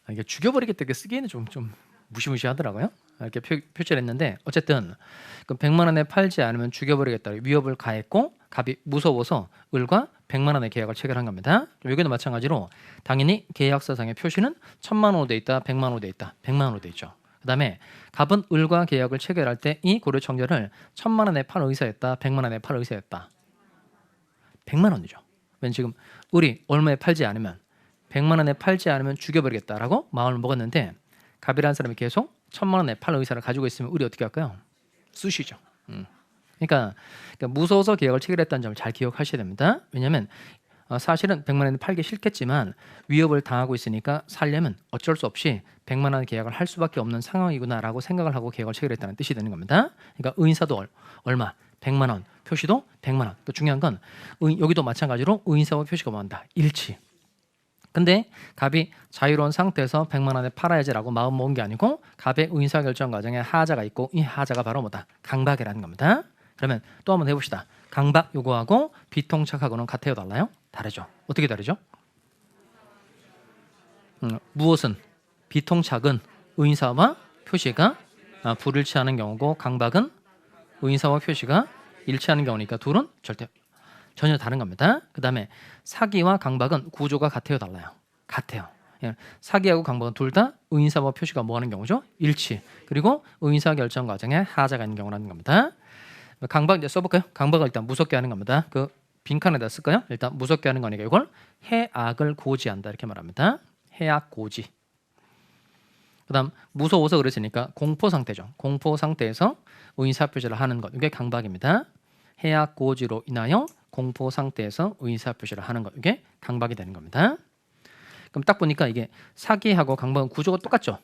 이게 죽여버리겠다 이렇게 쓰기에는 좀 무시무시하더라고요. 이렇게 표시를 했는데 어쨌든 그 100만 원에 팔지 않으면 죽여버리겠다 위협을 가했고 갑이 무서워서 을과 100만 원의 계약을 체결한 겁니다. 여기도 마찬가지로 당연히 계약서상의 표시는 1000만 원으로 돼 있다, 100만 원으로 돼 있다, 100만 원으로 돼 있죠. 그다음에 갑은 을과 계약을 체결할 때 이 고려청결을 1000만 원에 팔 의사였다, 100만 원에 팔 의사였다. 100만 원이죠. 왜냐면 지금 을이 얼마에 팔지 않으면 100만 원에 팔지 않으면 죽여버리겠다라고 마음을 먹었는데 갑이라는 사람이 계속 1000만 원에 팔 의사를 가지고 있으면 을이 어떻게 할까요? 쑤시죠. 그러니까 무서워서 계약을 체결했다는 점을 잘 기억하셔야 됩니다. 왜냐하면 사실은 100만 원에 팔기 싫겠지만 위협을 당하고 있으니까 살려면 어쩔 수 없이 100만 원 계약을 할 수밖에 없는 상황이구나라고 생각을 하고 계약을 체결했다는 뜻이 되는 겁니다. 그러니까 의사도 얼마? 100만 원, 표시도 100만 원. 또 중요한 건 여기도 마찬가지로 의사와 표시가 뭐한다? 일치. 근데 갑이 자유로운 상태에서 100만 원에 팔아야지라고 마음 먹은 게 아니고 갑의 의사결정 과정에 하자가 있고 이 하자가 바로 뭐다? 강박이라는 겁니다. 그러면 또 한번 해봅시다. 강박 요거하고 비통착하고는 같아요, 달라요? 다르죠. 어떻게 다르죠? 무엇은? 비통착은 의사와 표시가 불일치하는 경우고 강박은 의사와 표시가 일치하는 경우니까 둘은 전혀 다른 겁니다. 그 다음에 사기와 강박은 구조가 같아요, 달라요? 같아요. 사기하고 강박은 둘 다 의사와 표시가 뭐하는 경우죠? 일치. 그리고 의사결정 과정에 하자가 있는 경우라는 겁니다. 강박 이제 써볼까요? 강박을 일단 무섭게 하는 겁니다. 그 빈칸에다 쓸까요? 일단 무섭게 하는 거니까 이걸 해악을 고지한다 이렇게 말합니다. 해악 고지. 그다음 무서워서 그랬으니까 공포 상태죠. 공포 상태에서 의사 표시를 하는 것 이게 강박입니다. 해악 고지로 인하여 공포 상태에서 의사 표시를 하는 거. 이게 강박이 되는 겁니다. 그럼 딱 보니까 이게 사기하고 강박은 구조가 똑같죠.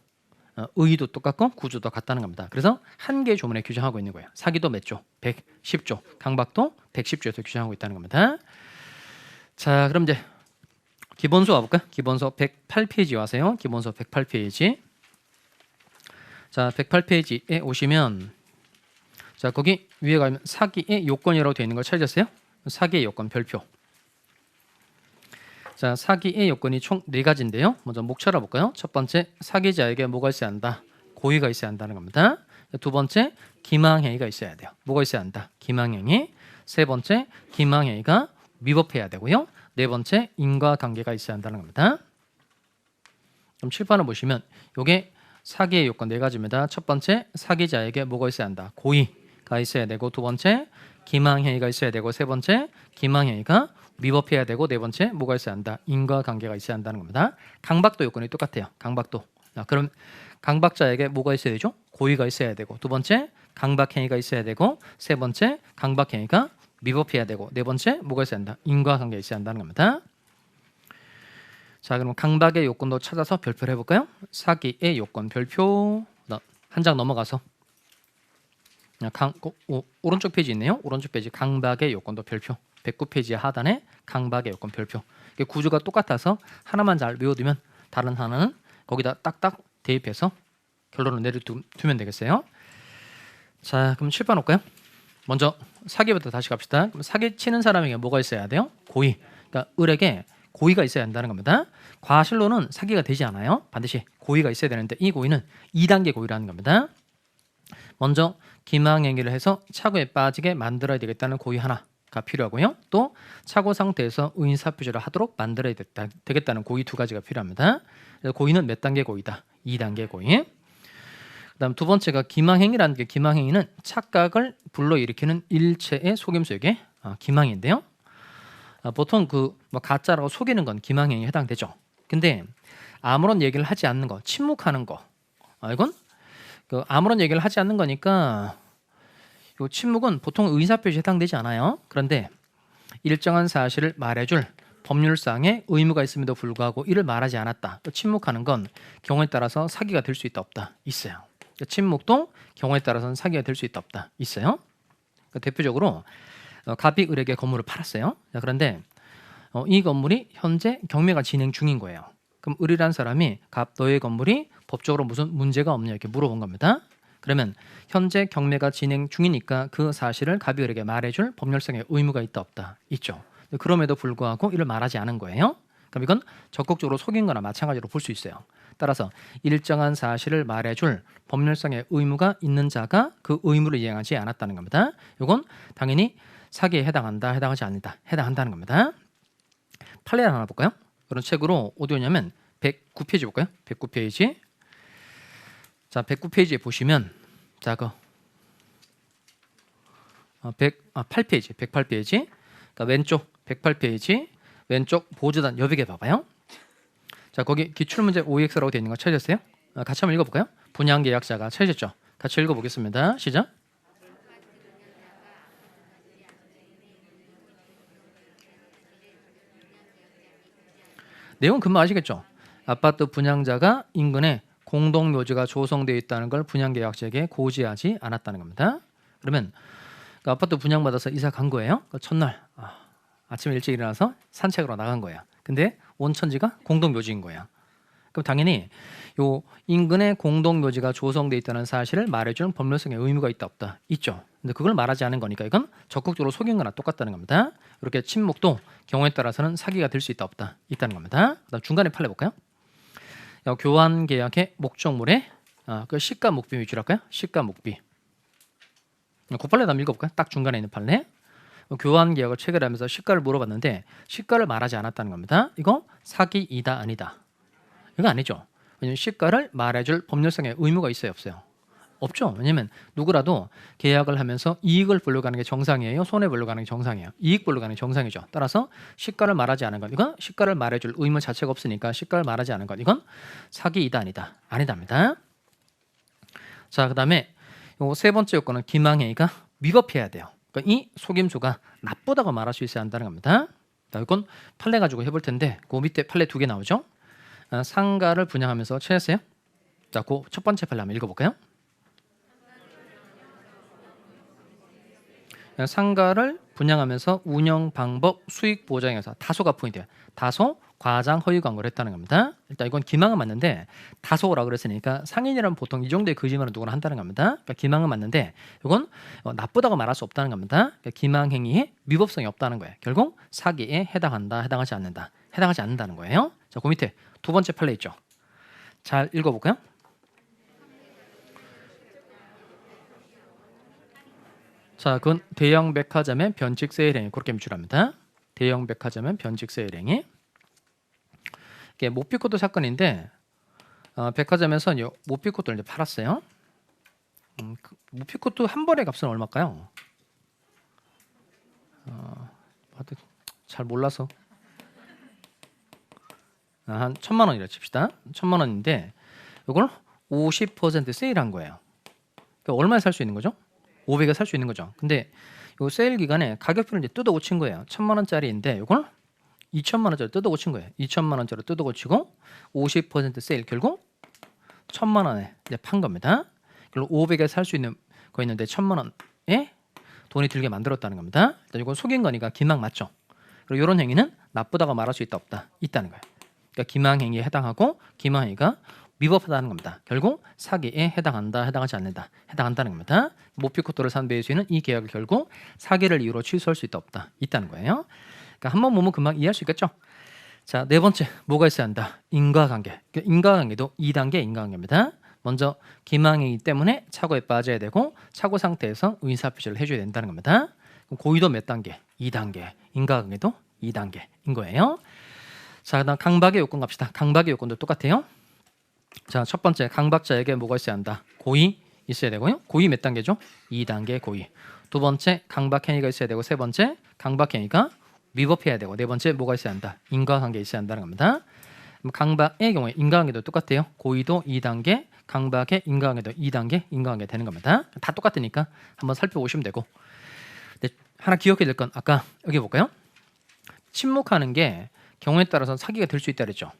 의의도 똑같고 구조도 같다는 겁니다. 그래서 한 개의 조문에 규정하고 있는 거예요. 사기도 몇 조? 110조. 강박도 110조에서 규정하고 있다는 겁니다. 자, 그럼 이제 기본서 와볼까요? 기본서 108페이지 와세요. 기본서 108페이지. 자, 108페이지에 오시면 자, 거기 위에 가면 사기의 요건이라고 되어 있는 걸 찾으셨어요? 사기의 요건 별표. 자, 사기의 요건이 총 4가지인데요. 먼저 목 찾아볼까요? 첫 번째, 사기자에게 뭐가 있어야 한다? 고의가 있어야 한다는 겁니다. 두 번째, 기망행위가 있어야 돼요. 뭐가 있어야 한다? 기망행위. 세 번째, 기망행위가 위법해야 되고요. 네 번째, 인과관계가 있어야 한다는 겁니다. 그럼 칠판을 보시면 이게 사기의 요건 4가지입니다. 첫 번째, 사기자에게 뭐가 있어야 한다? 고의가 있어야 되고, 두 번째, 기망행위가 있어야 되고, 세 번째, 기망행위가 위법해야 되고, 네 번째, 뭐가 있어야 한다? 인과관계가 있어야 한다는 겁니다. 강박도 요건이 똑같아요. 강박도. 자, 그럼 강박자에게 뭐가 있어야 되죠? 고의가 있어야 되고, 두 번째, 강박행위가 있어야 되고, 세 번째, 강박행위가 위법해야 되고, 네 번째, 뭐가 있어야 한다? 인과관계가 있어야 한다는 겁니다. 자, 그럼 강박의 요건도 찾아서 별표를 해볼까요? 사기의 요건 별표. 한 장 넘어가서 오른쪽 페이지 있네요. 오른쪽 페이지 강박의 요건도 별표. 109페이지 하단에 강박의 요건 별표. 이게 구조가 똑같아서 하나만 잘 외워두면 다른 하나는 거기다 딱딱 대입해서 결론을 내려두면 되겠어요. 자, 그럼 칠판 올까요? 먼저 사기부터 다시 갑시다. 그럼 사기 치는 사람에게 뭐가 있어야 돼요? 고의. 그러니까 을에게 고의가 있어야 한다는 겁니다. 과실로는 사기가 되지 않아요. 반드시 고의가 있어야 되는데 이 고의는 2단계 고의라는 겁니다. 먼저 기망행위를 해서 착오에 빠지게 만들어야 되겠다는 고의 하나가 필요하고요. 또 착오 상태에서 의사표시를 하도록 만들어야 되겠다는 고의 2가지가 필요합니다. 그래서 고의는 몇 단계 고의다? 2단계 고의. 그다음 두 번째가 기망행위라는 게, 기망행위는 착각을 불러일으키는 일체의 속임수에게 기망인데요. 보통 가짜라고 속이는 건 기망행위에 해당되죠. 근데 아무런 얘기를 하지 않는 거, 침묵하는 거, 이건 아무런 얘기를 하지 않는 거니까 이 침묵은 보통 의사표시에 해당되지 않아요. 그런데 일정한 사실을 말해줄 법률상의 의무가 있음에도 불구하고 이를 말하지 않았다. 침묵하는 건 경우에 따라서 사기가 될 수 있다 없다 있어요. 침묵도 경우에 따라서는 사기가 될 수 있다 없다 있어요. 대표적으로 갑이 을에게 건물을 팔았어요. 그런데 이 건물이 현재 경매가 진행 중인 거예요. 그럼 을이라는 사람이 갑, 너의 건물이 법적으로 무슨 문제가 없냐 이렇게 물어본 겁니다. 그러면 현재 경매가 진행 중이니까 그 사실을 갑이 을에게 말해줄 법률상의 의무가 있다 없다 있죠. 그럼에도 불구하고 이를 말하지 않은 거예요. 그럼 이건 적극적으로 속인 거나 마찬가지로 볼 수 있어요. 따라서 일정한 사실을 말해줄 법률상의 의무가 있는 자가 그 의무를 이행하지 않았다는 겁니다. 이건 당연히 사기에 해당한다, 해당하지 않는다, 해당한다는 겁니다. 판례를 하나 볼까요? 그런 책으로 어디였냐면 109페이지 볼까요? 109페이지. 자, 109페이지에 보시면 자, 8페이지, 108페이지. 그러니까 왼쪽 108페이지 왼쪽 보조단 여백에 봐봐요. 자, 거기 기출문제 OX라고 되어 있는 거 찾으셨어요? 같이 한번 읽어볼까요? 분양계약자가 찾으셨죠? 같이 읽어보겠습니다. 시작. 내용 금방 아시겠죠? 아파트 분양자가 인근에 공동묘지가 조성되어 있다는 걸 분양계약자에게 고지하지 않았다는 겁니다. 그러면 그 아파트 분양받아서 이사 간 거예요. 그 첫날 아침에 일찍 일어나서 산책으로 나간 거예요. 근데 온천지가 공동묘지인 거예요. 그럼 당연히 요 인근에 공동묘지가 조성되어 있다는 사실을 말해주는 법률상의 의무가 있다 없다 있죠. 근데 그걸 말하지 않은 거니까 이건 적극적으로 속인 거나 똑같다는 겁니다. 이렇게 침묵도 경우에 따라서는 사기가 될 수 있다 없다 있다는 겁니다. 그다음 중간에 판례 볼까요? 교환 계약의 목적물에 그 시가 묵비 위주로 할까요? 시가 묵비. 그 판례 한번 읽어볼까요? 딱 중간에 있는 판례. 교환 계약을 체결하면서 시가를 물어봤는데 시가를 말하지 않았다는 겁니다. 이거 사기이다 아니다? 이거 아니죠. 왜냐하면 시가를 말해줄 법률상의 의무가 있어요 없어요? 없죠. 왜냐하면 누구라도 계약을 하면서 이익을 보려고 하는 게 정상이에요? 손해 보려고 하는 게 정상이에요? 이익 보려고 하는 게 정상이죠. 따라서 시가를 말하지 않은 건 이건 시가를 말해줄 의무 자체가 없으니까 시가를 말하지 않은 건 이건 사기이다 아니다? 아니답니다. 자, 그 다음에 세 번째 요건은 기망행위가 위법해야 돼요. 그러니까 이 속임수가 나쁘다고 말할 수 있어야 한다는 겁니다. 자, 이건 판례 가지고 해볼 텐데 그 밑에 판례 2개 나오죠. 상가를 분양하면서 찾았어요? 자, 그 첫 번째 판례 한번 읽어볼까요? 상가를 분양하면서 운영 방법, 수익 보장에서 다소가 포인트예요. 다소 과장 허위 광고를 했다는 겁니다. 일단 이건 기망은 맞는데 다소라 그랬으니까 상인이라면 보통 이 정도의 거짓말은 누구나 한다는 겁니다. 그러니까 기망은 맞는데 이건 나쁘다고 말할 수 없다는 겁니다. 그러니까 기망 행위에 위법성이 없다는 거예요. 결국 사기에 해당한다, 해당하지 않는다, 해당하지 않는다는 거예요. 자, 그 밑에 두 번째 판례 있죠. 잘 읽어볼까요? 자, 그건 대형 백화점의 변칙 세일 행위 그렇게 미출합니다. 대형 백화점의 변칙 세일 행위. 이게 모피코트 사건인데 백화점에서 모피코트를 이제 팔았어요. 모피코트 한 벌의 값은 얼마일까요? 잘 몰라서 한 1,000만 원이라 칩시다. 1,000만 원인데 이걸 50% 세일한 거예요. 그러니까 얼마에 살 수 있는 거죠? 500에 살 수 있는 거죠. 근데 이 세일 기간에 가격표를 이제 뜯어 고친 거예요. 1,000만 원짜리인데 이걸 2,000만 원짜리 뜯어 고친 거예요. 2,000만 원짜리 뜯어 고치고 50% 세일 결국 1,000만 원에 이제 판 겁니다. 결국 500에 살 수 있는 거 있는데 1,000만 원에 돈이 들게 만들었다는 겁니다. 일단 이건 속인 거니까 기망 맞죠. 그리고 이런 행위는 나쁘다고 말할 수 있다 없다 있다는 거예요. 그러니까 기망 행위에 해당하고 기망 행위가 위법하다는 겁니다. 결국 사기에 해당한다, 해당하지 않는다, 해당한다는 겁니다. 모피코트를 산 매수인은 이 계약을 결국 사기를 이유로 취소할 수 있다 없다 있다는 거예요. 그러니까 한번 보면 금방 이해할 수 있겠죠. 자, 네 번째 뭐가 있어야 한다? 인과관계. 인과관계도 2단계 인과관계입니다. 먼저 기망행위 때문에 차고에 빠져야 되고 차고 상태에서 의사표시를 해줘야 된다는 겁니다. 그럼 고의도 몇 단계? 2단계. 인과관계도 2단계인 거예요. 자, 그다음 강박의 요건 갑시다. 강박의 요건도 똑같아요. 자, 첫 번째 강박자에게 뭐가 있어야 한다? 고의 있어야 되고요. 고의 몇 단계죠? 2단계 고의. 두 번째 강박행위가 있어야 되고 세 번째 강박행위가 위법해야 되고 네 번째 뭐가 있어야 한다? 인과관계 있어야 한다는 겁니다. 강박의 경우에 인과관계도 똑같아요. 고의도 2단계, 강박의 인과관계도 2단계 인과관계 되는 겁니다. 다 똑같으니까 한번 살펴보시면 되고. 근데 하나 기억해야 될 건 아까 여기 볼까요? 침묵하는 게 경우에 따라서 사기가 될 수 있다 그랬죠.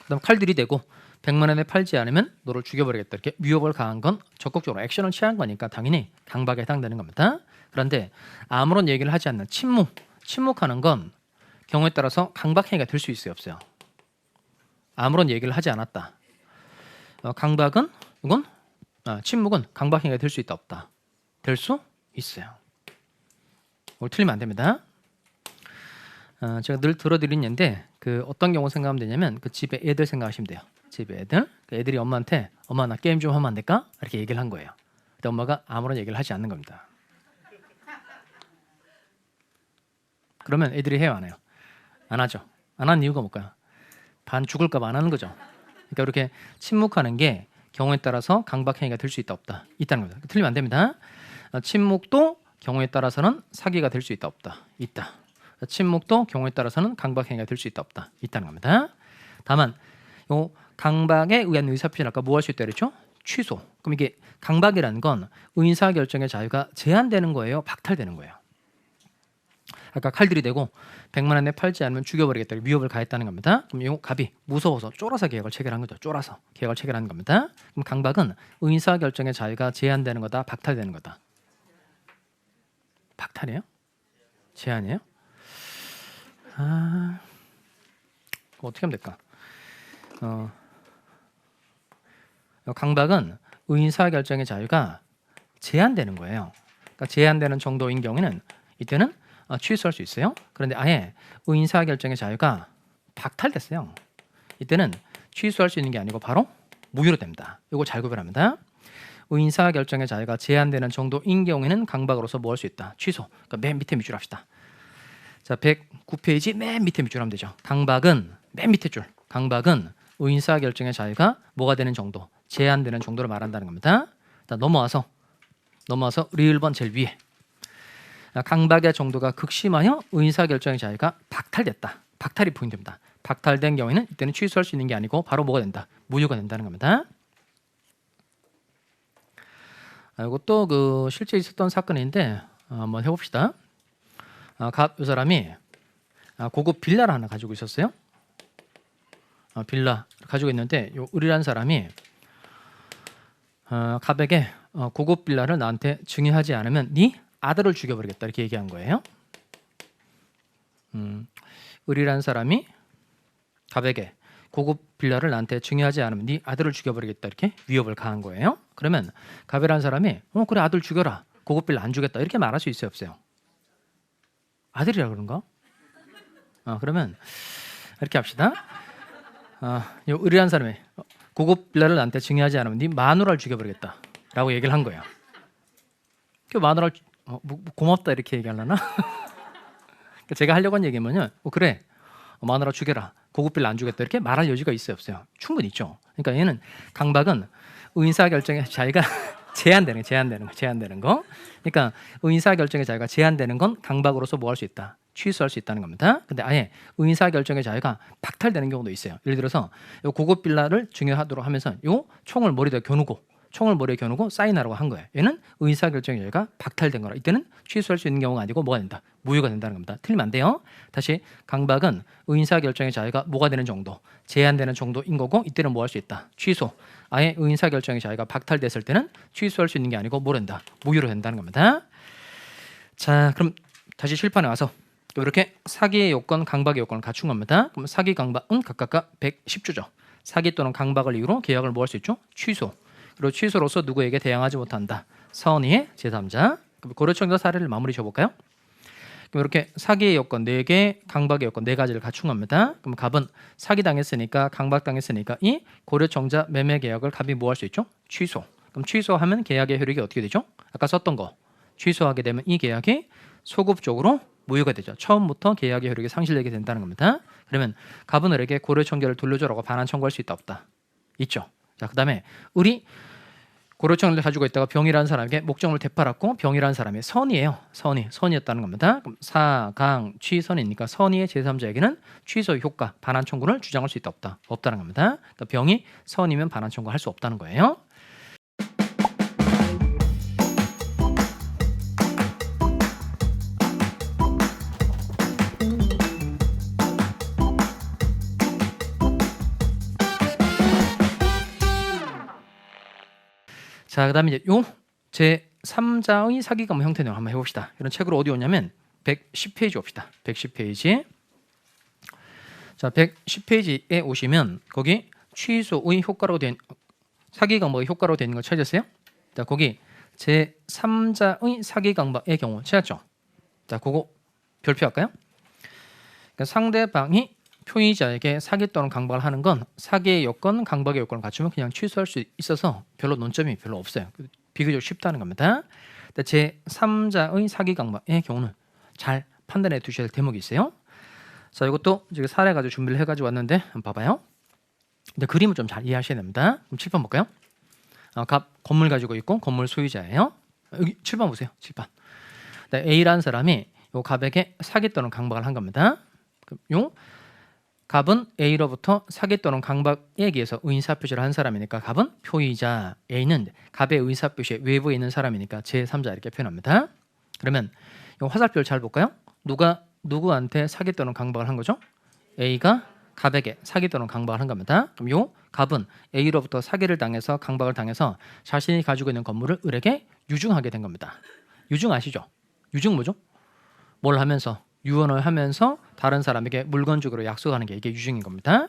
그다음 칼 들이대고 100만 원에 팔지 않으면 너를 죽여버리겠다 이렇게 위협을 가한 건 적극적으로 액션을 취한 거니까 당연히 강박에 해당되는 겁니다. 그런데 아무런 얘기를 하지 않는 침묵하는 건 경우에 따라서 강박행위가 될 수 있어요, 없어요? 아무런 얘기를 하지 않았다. 강박은 이건 침묵은 강박행위가 될 수 있다 없다. 될 수 있어요. 오늘 틀리면 안 됩니다. 제가 늘 들어드린 예인데 그 어떤 경우 생각하면 되냐면 그 집에 애들 생각하시면 돼요. 집에 애들. 그 애들이 엄마한테 엄마 나 게임 좀 하면 안 될까? 이렇게 얘기를 한 거예요. 근데 엄마가 아무런 얘기를 하지 않는 겁니다. 그러면 애들이 해요, 안 해요? 안 하죠. 안 하는 이유가 뭘까요? 반 죽을까 봐 안 하는 거죠. 그러니까 이렇게 침묵하는 게 경우에 따라서 강박행위가 될 수 있다 없다 있다는 겁니다. 틀리면 안 됩니다. 침묵도 경우에 따라서는 사기가 될 수 있다 없다 있다. 침묵도 경우에 따라서는 강박행위가 될 수 있다 없다 있다는 겁니다. 다만 요 강박에 의한 의사표시는 아까 뭐 할 수 있다 그랬죠? 취소. 그럼 이게 강박이라는 건 의사결정의 자유가 제한되는 거예요? 박탈되는 거예요? 아까 칼 들이대고 100만 원에 팔지 않으면 죽여버리겠다 위협을 가했다는 겁니다. 그럼 이 갑이 무서워서 쫄아서 계약을 체결한 거죠. 쫄아서 계약을 체결한 겁니다. 그럼 강박은 의사결정의 자유가 제한되는 거다, 박탈되는 거다? 박탈이에요? 제한이에요? 어떻게 하면 될까? 강박은 의사결정의 자유가 제한되는 거예요. 그러니까 제한되는 정도인 경우에는 이때는 취소할 수 있어요. 그런데 아예 의사결정의 자유가 박탈됐어요. 이때는 취소할 수 있는 게 아니고 바로 무효로 됩니다. 이거 잘 구별합니다. 의사결정의 자유가 제한되는 정도인 경우에는 강박으로서 뭐 할 수 있다? 취소. 그러니까 맨 밑에 밑줄 합시다. 자, 109페이지 맨 밑에 밑줄 하면 되죠. 강박은 맨 밑에 줄. 강박은 의사결정의 자유가 뭐가 되는 정도, 제한되는 정도를 말한다는 겁니다. 넘어와서 1번 제일 위에. 강박의 정도가 극심하여 의사결정의 자유가 박탈됐다. 박탈이 포인트입니다. 박탈된 경우에는 이때는 취소할 수 있는 게 아니고 바로 뭐가 된다? 무효가 된다는 겁니다. 이것도 그 실제 있었던 사건인데 한번 해봅시다. 갑 이 사람이 고급 빌라를 하나 가지고 있었어요. 빌라 가지고 있는데 요 을이라는 사람이 갑에게 고급 빌라를 나한테 증여하지 않으면 네 아들을 죽여버리겠다 이렇게 얘기한 거예요. 을이라는 사람이 갑에게 고급 빌라를 나한테 증여하지 않으면 네 아들을 죽여버리겠다 이렇게 위협을 가한 거예요. 그러면 갑이라는 사람이 그래 아들 죽여라 고급 빌라 안 주겠다 이렇게 말할 수 있어요 없어요? 아들이라 그런가? 그러면 이렇게 합시다. 요 을이라는 사람이 고급 빌라를 나한테 증여하지 않으면 네 마누라를 죽여버리겠다 라고 얘기를 한 거예요. 그 마누라를 고맙다 이렇게 얘기하려나? 제가 하려고 한 얘기면요 그래 마누라 죽여라 고급 빌라 안 주겠다 이렇게 말할 여지가 있어요 없어요? 충분히 있죠. 그러니까 얘는 강박은 의사결정의 자유가 제한되는 거. 그러니까 의사결정의 자유가 제한되는 건 강박으로서 뭐 할 수 있다? 취소할 수 있다는 겁니다. 근데 아예 의사결정의 자유가 박탈되는 경우도 있어요. 예를 들어서 요 고급 빌라를 증여하도록 하면서 요 총을 머리에 겨누고 사인하라고 한 거예요. 얘는 의사결정의 자유가 박탈된 거라. 이때는 취소할 수 있는 경우가 아니고 뭐가 된다? 무효가 된다는 겁니다. 틀리면 안 돼요. 다시 강박은 의사결정의 자유가 뭐가 되는 정도? 제한되는 정도인 거고 이때는 뭐 할 수 있다? 취소. 아예 의사결정의 자유가 박탈됐을 때는 취소할 수 있는 게 아니고 뭐 된다? 무효로 된다는 겁니다. 자, 그럼 다시 실판에 와서 이렇게 사기의 요건, 강박의 요건을 갖춘 겁니다. 그럼 사기, 강박은 각각 110조죠. 사기 또는 강박을 이유로 계약을 뭐 할 수 있죠? 취소. 그리고 취소로서 누구에게 대항하지 못한다. 선의의 제3자. 그럼 고려청자 사례를 마무리 줘볼까요? 그럼 이렇게 사기의 요건 4개, 강박의 요건 4가지를 갖춘 겁니다. 그럼 갑은 사기당했으니까 강박당했으니까 이 고려청자 매매 계약을 갑이 뭐 할 수 있죠? 취소. 그럼 취소하면 계약의 효력이 어떻게 되죠? 아까 썼던 거. 취소하게 되면 이 계약이 소급적으로 무효가 되죠. 처음부터 계약의 효력이 상실되게 된다는 겁니다. 그러면 갑은 을에게 고려청자를 돌려줘라고 반환 청구할 수 있다 없다? 있죠. 자, 그다음에 을이 고려청자를 가지고 있다가 병이라는 사람에게 목적물을 되팔았고 병이라는 사람이 선이에요. 선이었다는 겁니다. 그럼 사, 강, 취, 선이니까 선의의 제3자에게는 취소 효과, 반환 청구를 주장할 수 있다 없다? 없다는 겁니다. 그러니까 병이 선이면 반환 청구할 수 없다는 거예요. 자, 그다음에 이제 요 제3자의 사기감 형태 내용 한번 해봅시다. 이런 책으로 어디 오냐면 110페이지 옵시다. 110페이지. 자, 110페이지에 오시면 거기 취소의 효과로 된 사기강박의 효과로 되는 걸 찾았어요? 자, 거기 제3자의 사기강박의 경우 찾았죠? 자, 그거 별표할까요? 그러니까 상대방이 표의자에게 사기 또는 강박을 하는 건 사기의 요건, 강박의 요건을 갖추면 그냥 취소할 수 있어서 별로 논점이 별로 없어요. 비교적 쉽다는 겁니다. 제3자의 사기 강박의 경우는 잘 판단해 두셔야 될 대목이 있어요. 자, 이것도 지금 사례 가지고 준비를 해가지고 왔는데 한번 봐봐요. 근데 그림을 좀 잘 이해하셔야 됩니다. 그럼 7번 볼까요? 갑 건물 가지고 있고 건물 소유자예요. 여기 7번 보세요. 7번. A라는 사람이 요 갑에게 사기 또는 강박을 한 겁니다. 요 갑은 A로부터 사기 또는 강박에 의해서 의사표시를 한 사람이니까 갑은 표의자, A는 갑의 의사표시에 외부에 있는 사람이니까 제3자 이렇게 표현합니다. 그러면 이 화살표를 잘 볼까요? 누가 누구한테 사기 또는 강박을 한 거죠? A가 갑에게 사기 또는 강박을 한 겁니다. 그럼 요 갑은 A로부터 사기를 당해서 강박을 당해서 자신이 가지고 있는 건물을 을에게 유증하게 된 겁니다. 유증 아시죠? 유증 뭐죠? 뭘 하면서? 유언을 하면서 다른 사람에게 물건 주기로 약속하는 게 이게 유증인 겁니다.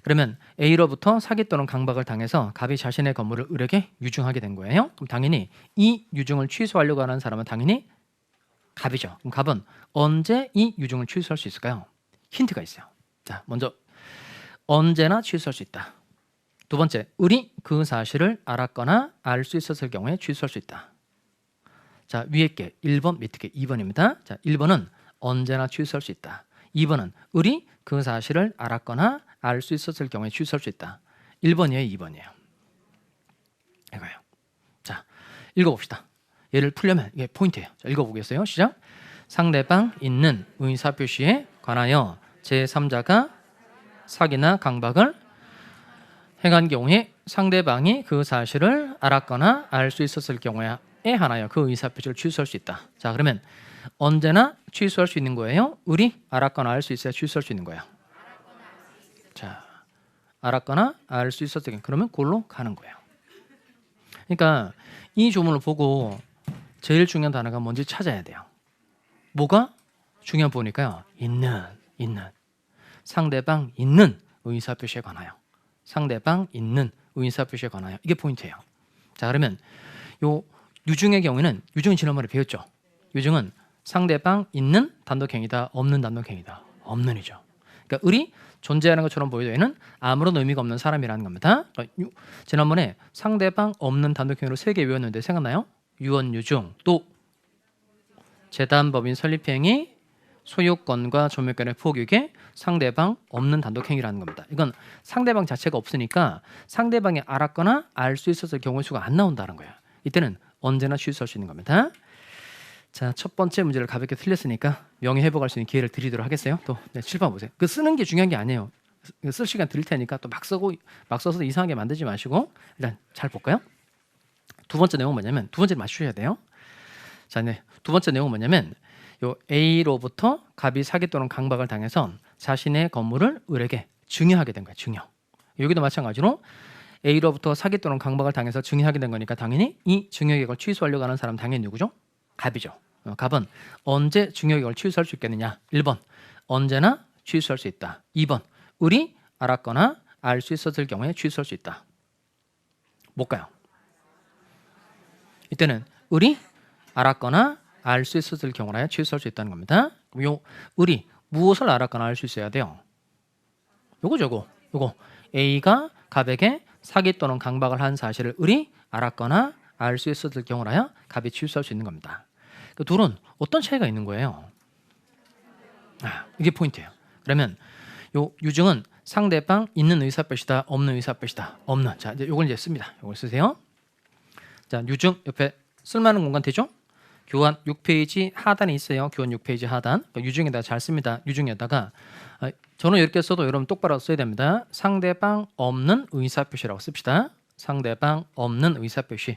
그러면 A로부터 사기 또는 강박을 당해서 갑이 자신의 건물을 을에게 유증하게 된 거예요. 그럼 당연히 이 유증을 취소하려고 하는 사람은 당연히 갑이죠. 그럼 갑은 언제 이 유증을 취소할 수 있을까요? 힌트가 있어요. 자, 먼저 언제나 취소할 수 있다. 두 번째, 을이 그 사실을 알았거나 알 수 있었을 경우에 취소할 수 있다. 자, 위에 게 1번, 밑에 게 2번입니다. 자, 1번은 언제나 취소할 수 있다. 2번은 을이 그 사실을 알았거나 알 수 있었을 경우에 취소할 수 있다. 1번이에요, 2번이에요. 이거예요. 자, 읽어봅시다. 얘를 풀려면 이게 포인트예요. 자, 읽어보겠어요. 시작. 상대방 있는 의사표시에 관하여 제3자가 사기나 강박을 행한 경우에 상대방이 그 사실을 알았거나 알 수 있었을 경우에 한하여 그 의사표시를 취소할 수 있다. 자, 그러면 언제나 취소할 수 있는 거예요? 을이 알았거나 알 수 있어야 취소할 수 있는 거예요. 자, 알았거나 알 수 있었을 때 그러면 그걸로 가는 거예요. 그러니까 이 조문을 보고 제일 중요한 단어가 뭔지 찾아야 돼요. 뭐가 중요한 보니까요. 있는 상대방 있는 의사표시에 관하여 상대방 있는 의사표시에 관하여 이게 포인트예요. 자, 그러면 요 유증의 경우에는 유증은 지난번에 배웠죠. 유증은 상대방 있는 단독행위다 없는 단독행위다. 없는이죠. 그러니까 을이 존재하는 것처럼 보여도 얘는 아무런 의미가 없는 사람이라는 겁니다. 그러니까 지난번에 상대방 없는 단독행위로 3개 외웠는데 생각나요? 유언, 유증, 또 재단법인 설립행위, 소유권과 조명권의 포기에 상대방 없는 단독행위라는 겁니다. 이건 상대방 자체가 없으니까 상대방이 알았거나 알 수 있었을 경우의 수가 안 나온다는 거예요. 이때는 언제나 취소할 수 있는 겁니다. 자, 첫 번째 문제를 가볍게 틀렸으니까 명예 회복할 수 있는 기회를 드리도록 하겠어요. 또 7번 보세요. 그 쓰는 게 중요한 게 아니에요. 쓸 시간 드릴 테니까 또 막 써서 이상하게 만들지 마시고 일단 잘 볼까요? 두 번째 내용은 뭐냐면 두 번째를 맞추셔야 돼요. 자, 네. 두 번째 내용은 뭐냐면 요 A로부터 갑이 사기 또는 강박을 당해서 자신의 건물을 을에게 증여하게 된 거예요. 증여. 여기도 마찬가지로 A로부터 사기 또는 강박을 당해서 증여하게 된 거니까 당연히 이 증여 계획을 취소하려고 하는 사람 당연히 누구죠? 갑이죠. 갑은 언제 증여 계획을 취소할 수 있겠느냐? 1번 언제나 취소할 수 있다. 2번 을이 알았거나 알 수 있었을 경우에 취소할 수 있다. 뭘까요? 이때는 을이 알았거나 알 수 있었을 경우라야 취소할 수 있다는 겁니다. 요 을이 무엇을 알았거나 알 수 있어야 돼요? 요거 A가 갑에게 사기 또는 강박을 한 사실을 을이 알았거나 알 수 있었을 경우라야 갑이 취소할 수 있는 겁니다. 그 둘은 어떤 차이가 있는 거예요? 이게 포인트예요. 그러면 요 유증은 상대방 있는 의사표시다, 없는 의사표시다. 없는. 자, 이제 요걸 이제 씁니다. 요걸 쓰세요. 자, 유증 옆에 쓸만한 공간 되죠? 교환 6페이지 하단에 있어요. 교환 6페이지 하단. 그러니까 유증에다 잘 씁니다. 유증에다가 저는 이렇게 써도 여러분 똑바로 써야 됩니다. 상대방 없는 의사표시라고 씁시다. 상대방 없는 의사표시.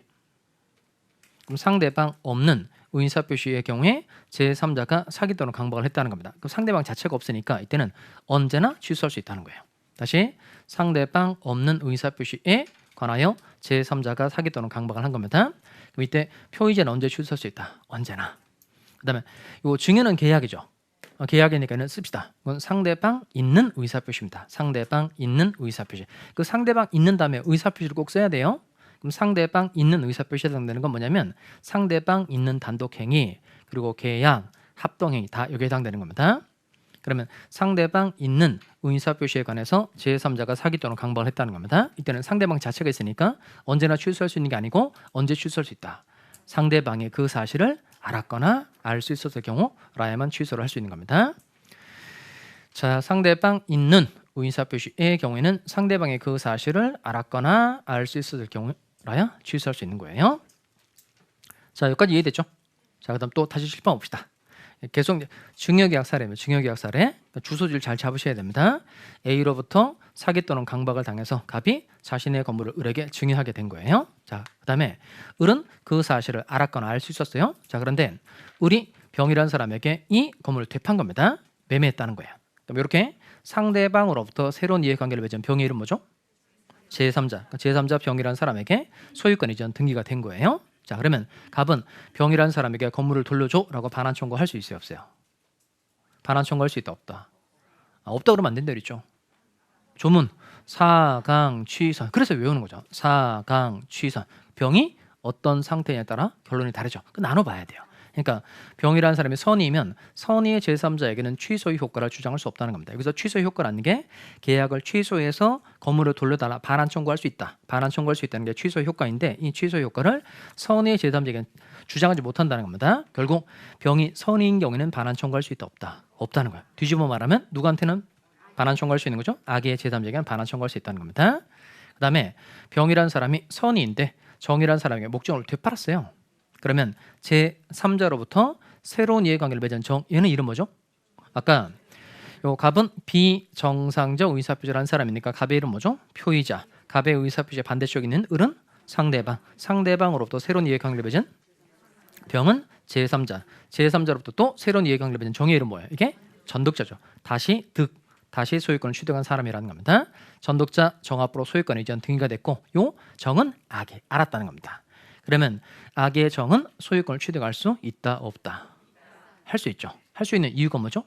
그럼 상대방 없는 의사표시의 경우에 제3자가 사기 또는 강박을 했다는 겁니다. 그럼 상대방 자체가 없으니까 이때는 언제나 취소할 수 있다는 거예요. 다시 상대방 없는 의사표시에 관하여 제3자가 사기 또는 강박을 한 겁니다. 그럼 이때 표의제는 언제 취소할 수 있다? 언제나. 그다음에 요 증여는 계약이죠. 계약이니까는 씁시다. 이건 상대방 있는 의사표시입니다. 상대방 있는 의사표시. 그 상대방 있는 다음에 의사표시를 꼭 써야 돼요. 그럼 상대방 있는 의사표시에 해당되는 건 뭐냐면 상대방 있는 단독행위 그리고 계약, 합동행위 다 여기에 해당되는 겁니다. 그러면 상대방 있는 의사표시에 관해서 제3자가 사기 또는 강박을 했다는 겁니다. 이때는 상대방 자체가 있으니까 언제나 취소할 수 있는 게 아니고 언제 취소할 수 있다. 상대방이 그 사실을 알았거나 알 수 있었을 경우라야만 취소를 할 수 있는 겁니다. 자, 상대방 있는 의사표시의 경우에는 상대방이 그 사실을 알았거나 알 수 있었을 경우라야 취소할 수 있는 거예요. 자, 여기까지 이해됐죠? 자, 그다음 또 다시 7번 봅시다. 계속 증여계약 사례입니다. 증여계약 사례. 주소지를 잘 잡으셔야 됩니다. A로부터 사기 또는 강박을 당해서 갑이 자신의 건물을 을에게 증여하게 된 거예요. 자, 그다음에 을은 그 사실을 알았거나 알 수 있었어요. 자, 그런데 을이 병이라는 사람에게 이 건물을 되판 겁니다. 매매했다는 거예요. 그럼 이렇게 상대방으로부터 새로운 이해관계를 맺은 병의 이름 뭐죠? 제3자. 제3자 병이라는 사람에게 소유권 이전 등기가 된 거예요. 자, 그러면 갑은 병이라는 사람에게 건물을 돌려줘라고 반환 청구할 수 있어요, 없어요? 반환 청구할 수 있다, 없다? 없다 그러면 안 된다 그랬죠. 조문 사강취선. 그래서 외우는 거죠. 사강취선. 병이 어떤 상태에 따라 결론이 다르죠. 그 나눠봐야 돼요. 그러니까 병이라는 사람이 선의이면 선의의 제3자에게는 취소의 효과를 주장할 수 없다는 겁니다. 여기서 취소의 효과라는 게 계약을 취소해서 건물을 돌려달라 반환 청구할 수 있다. 반환 청구할 수 있다는 게 취소의 효과인데 이 취소의 효과를 선의의 제3자에게는 주장하지 못한다는 겁니다. 결국 병이 선의인 경우에는 반환 청구할 수 있다 없다. 없다는 거예요. 뒤집어 말하면 누구한테는 반환 청구할 수 있는 거죠? 악의 제3자에게는 반환 청구할 수 있다는 겁니다. 그 다음에 병이라는 사람이 선의인데 정이라는 사람에게 목적을 되팔았어요. 그러면 제3자로부터 새로운 이해관계를 맺은 정, 얘는 이름 뭐죠? 아까 요 갑은 비정상적 의사표시라는 사람이니까 갑의 이름 뭐죠? 표의자. 갑의 의사표시의 반대쪽에 있는 을은 상대방. 상대방으로부터 새로운 이해관계를 맺은 병은 제3자. 제3자로부터 또 새로운 이해관계를 맺은 정의 이름 뭐예요? 이게 전독자죠. 다시 소유권을 취득한 사람이라는 겁니다. 전독자 정 앞으로 소유권 이전 등기가 됐고 요 정은 악이 알았다는 겁니다. 그러면 악의 정은 소유권을 취득할 수 있다 없다? 할 수 있죠. 할 수 있는 이유가 뭐죠?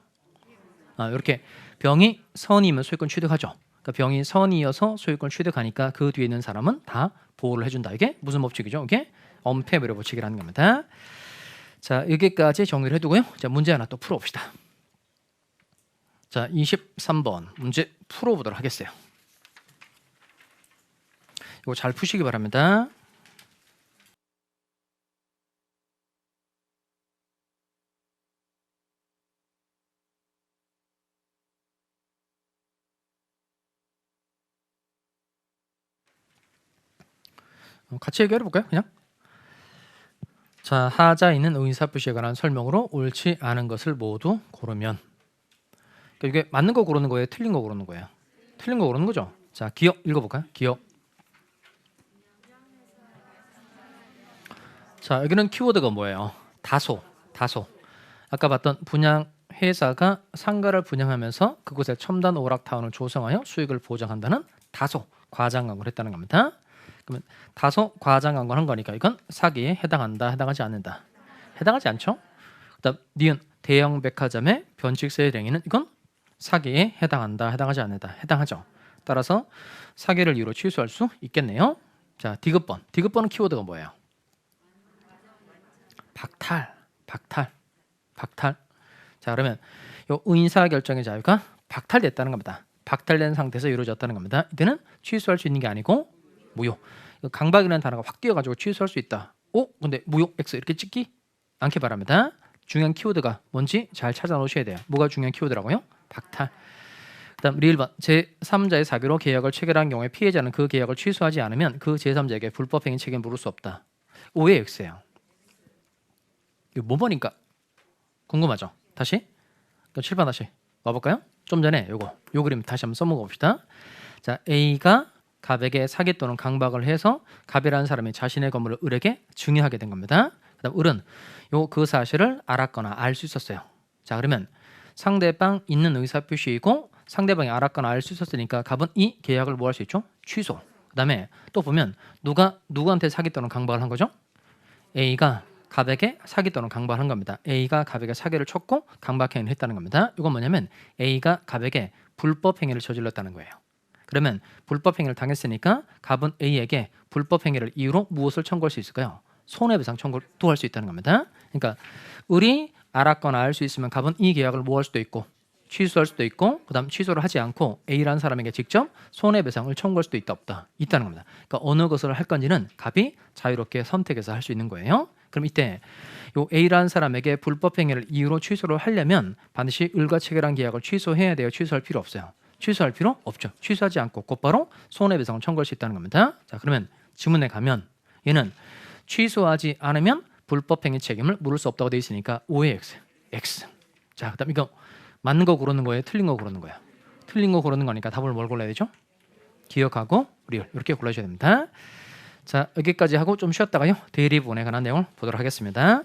이렇게 병이 선이면 소유권 취득하죠. 그러니까 병이 선이어서 소유권 취득하니까 그 뒤에 있는 사람은 다 보호를 해준다. 이게 무슨 법칙이죠? 이게 엄폐물의 법칙이라는 겁니다. 자, 여기까지 정리를 해두고요. 자, 문제 하나 또 풀어봅시다. 자, 23번 문제 풀어보도록 하겠어요. 이거 잘 푸시기 바랍니다. 같이 얘기해 볼까요? 그냥. 자, 하자 있는 의사표시에 관한 설명으로 옳지 않은 것을 모두 고르면. 그러니까 이게 맞는 거 고르는 거예요? 틀린 거 고르는 거예요? 틀린 거 고르는 거죠. 자, 기억 읽어볼까요? 기억. 자, 여기는 키워드가 뭐예요? 다소. 아까 봤던 분양 회사가 상가를 분양하면서 그곳에 첨단 오락타운을 조성하여 수익을 보장한다는 다소 과장 광고를 했다는 겁니다. 그러면 다소 과장 광고를 한 거니까 이건 사기에 해당한다, 해당하지 않는다? 해당하지 않죠? 그다음 니은 대형 백화점의 변칙세의 행위는 이건 사기에 해당한다, 해당하지 않는다? 해당하죠. 따라서 사기를 이유로 취소할 수 있겠네요. 자, 디귿번. 디귿번은 키워드가 뭐예요? 박탈. 자, 그러면 요 의사결정의 자유가 박탈됐다는 겁니다. 박탈된 상태에서 이루어졌다는 겁니다. 이때는 취소할 수 있는 게 아니고 무효. 강박이라는 단어가 확 띄어가지고 취소할 수 있다. 근데 무효 X 이렇게 찍기 않기 바랍니다. 중요한 키워드가 뭔지 잘 찾아 놓으셔야 돼요. 뭐가 중요한 키워드라고요? 박탈. 그다음 리을번 제3자의 사기로 계약을 체결한 경우에 피해자는 그 계약을 취소하지 않으면 그 제3자에게 불법행위 책임을 물을 수 없다. 오해 X예요. 이거 뭐 보니까 궁금하죠? 다시 7번 다시 와볼까요? 좀 전에 요 그림 다시 한번 써먹어 봅시다. 자, A가 갑에게 사기 또는 강박을 해서 갑이라는 사람이 자신의 건물을 을에게 증여하게 된 겁니다. 그다음 을은 그 사실을 알았거나 알 수 있었어요. 자, 그러면 상대방 있는 의사표시이고 상대방이 알았거나 알 수 있었으니까 갑은 이 계약을 뭐 할 수 있죠? 취소. 그다음에 또 보면 누가 누구한테 사기 또는 강박을 한 거죠? A가 갑에게 사기 또는 강박을 한 겁니다. A가 갑에게 사기를 쳤고 강박행위를 했다는 겁니다. 이건 뭐냐면 A가 갑에게 불법행위를 저질렀다는 거예요. 그러면 불법행위를 당했으니까 갑은 A에게 불법행위를 이유로 무엇을 청구할 수 있을까요? 손해배상 청구를 또 할 수 있다는 겁니다. 그러니까 을이 알았거나 알 수 있으면 갑은 이 계약을 뭐 할 수도 있고 취소할 수도 있고 그다음 취소를 하지 않고 A라는 사람에게 직접 손해배상을 청구할 수도 있다 없다 있다는 겁니다. 그러니까 어느 것을 할 건지는 갑이 자유롭게 선택해서 할 수 있는 거예요. 그럼 이때 요 A라는 사람에게 불법행위를 이유로 취소를 하려면 반드시 을과 체결한 계약을 취소해야 돼요? 취소할 필요 없어요? 취소할 필요 없죠. 취소하지 않고 곧바로 손해배상을 청구할 수 있다는 겁니다. 자, 그러면 지문에 가면 얘는 취소하지 않으면 불법행위 책임을 물을 수 없다고 되어 있으니까 오해 X. 자, 그다음 이거 맞는 거 고르는 거예요? 틀린 거 고르는 거예요? 틀린 거 고르는 거니까 답을 뭘 골라야 되죠? 기억하고 리을 이렇게 골라주셔야 됩니다. 자, 여기까지 하고 좀 쉬었다가요 대리분에 관한 내용을 보도록 하겠습니다.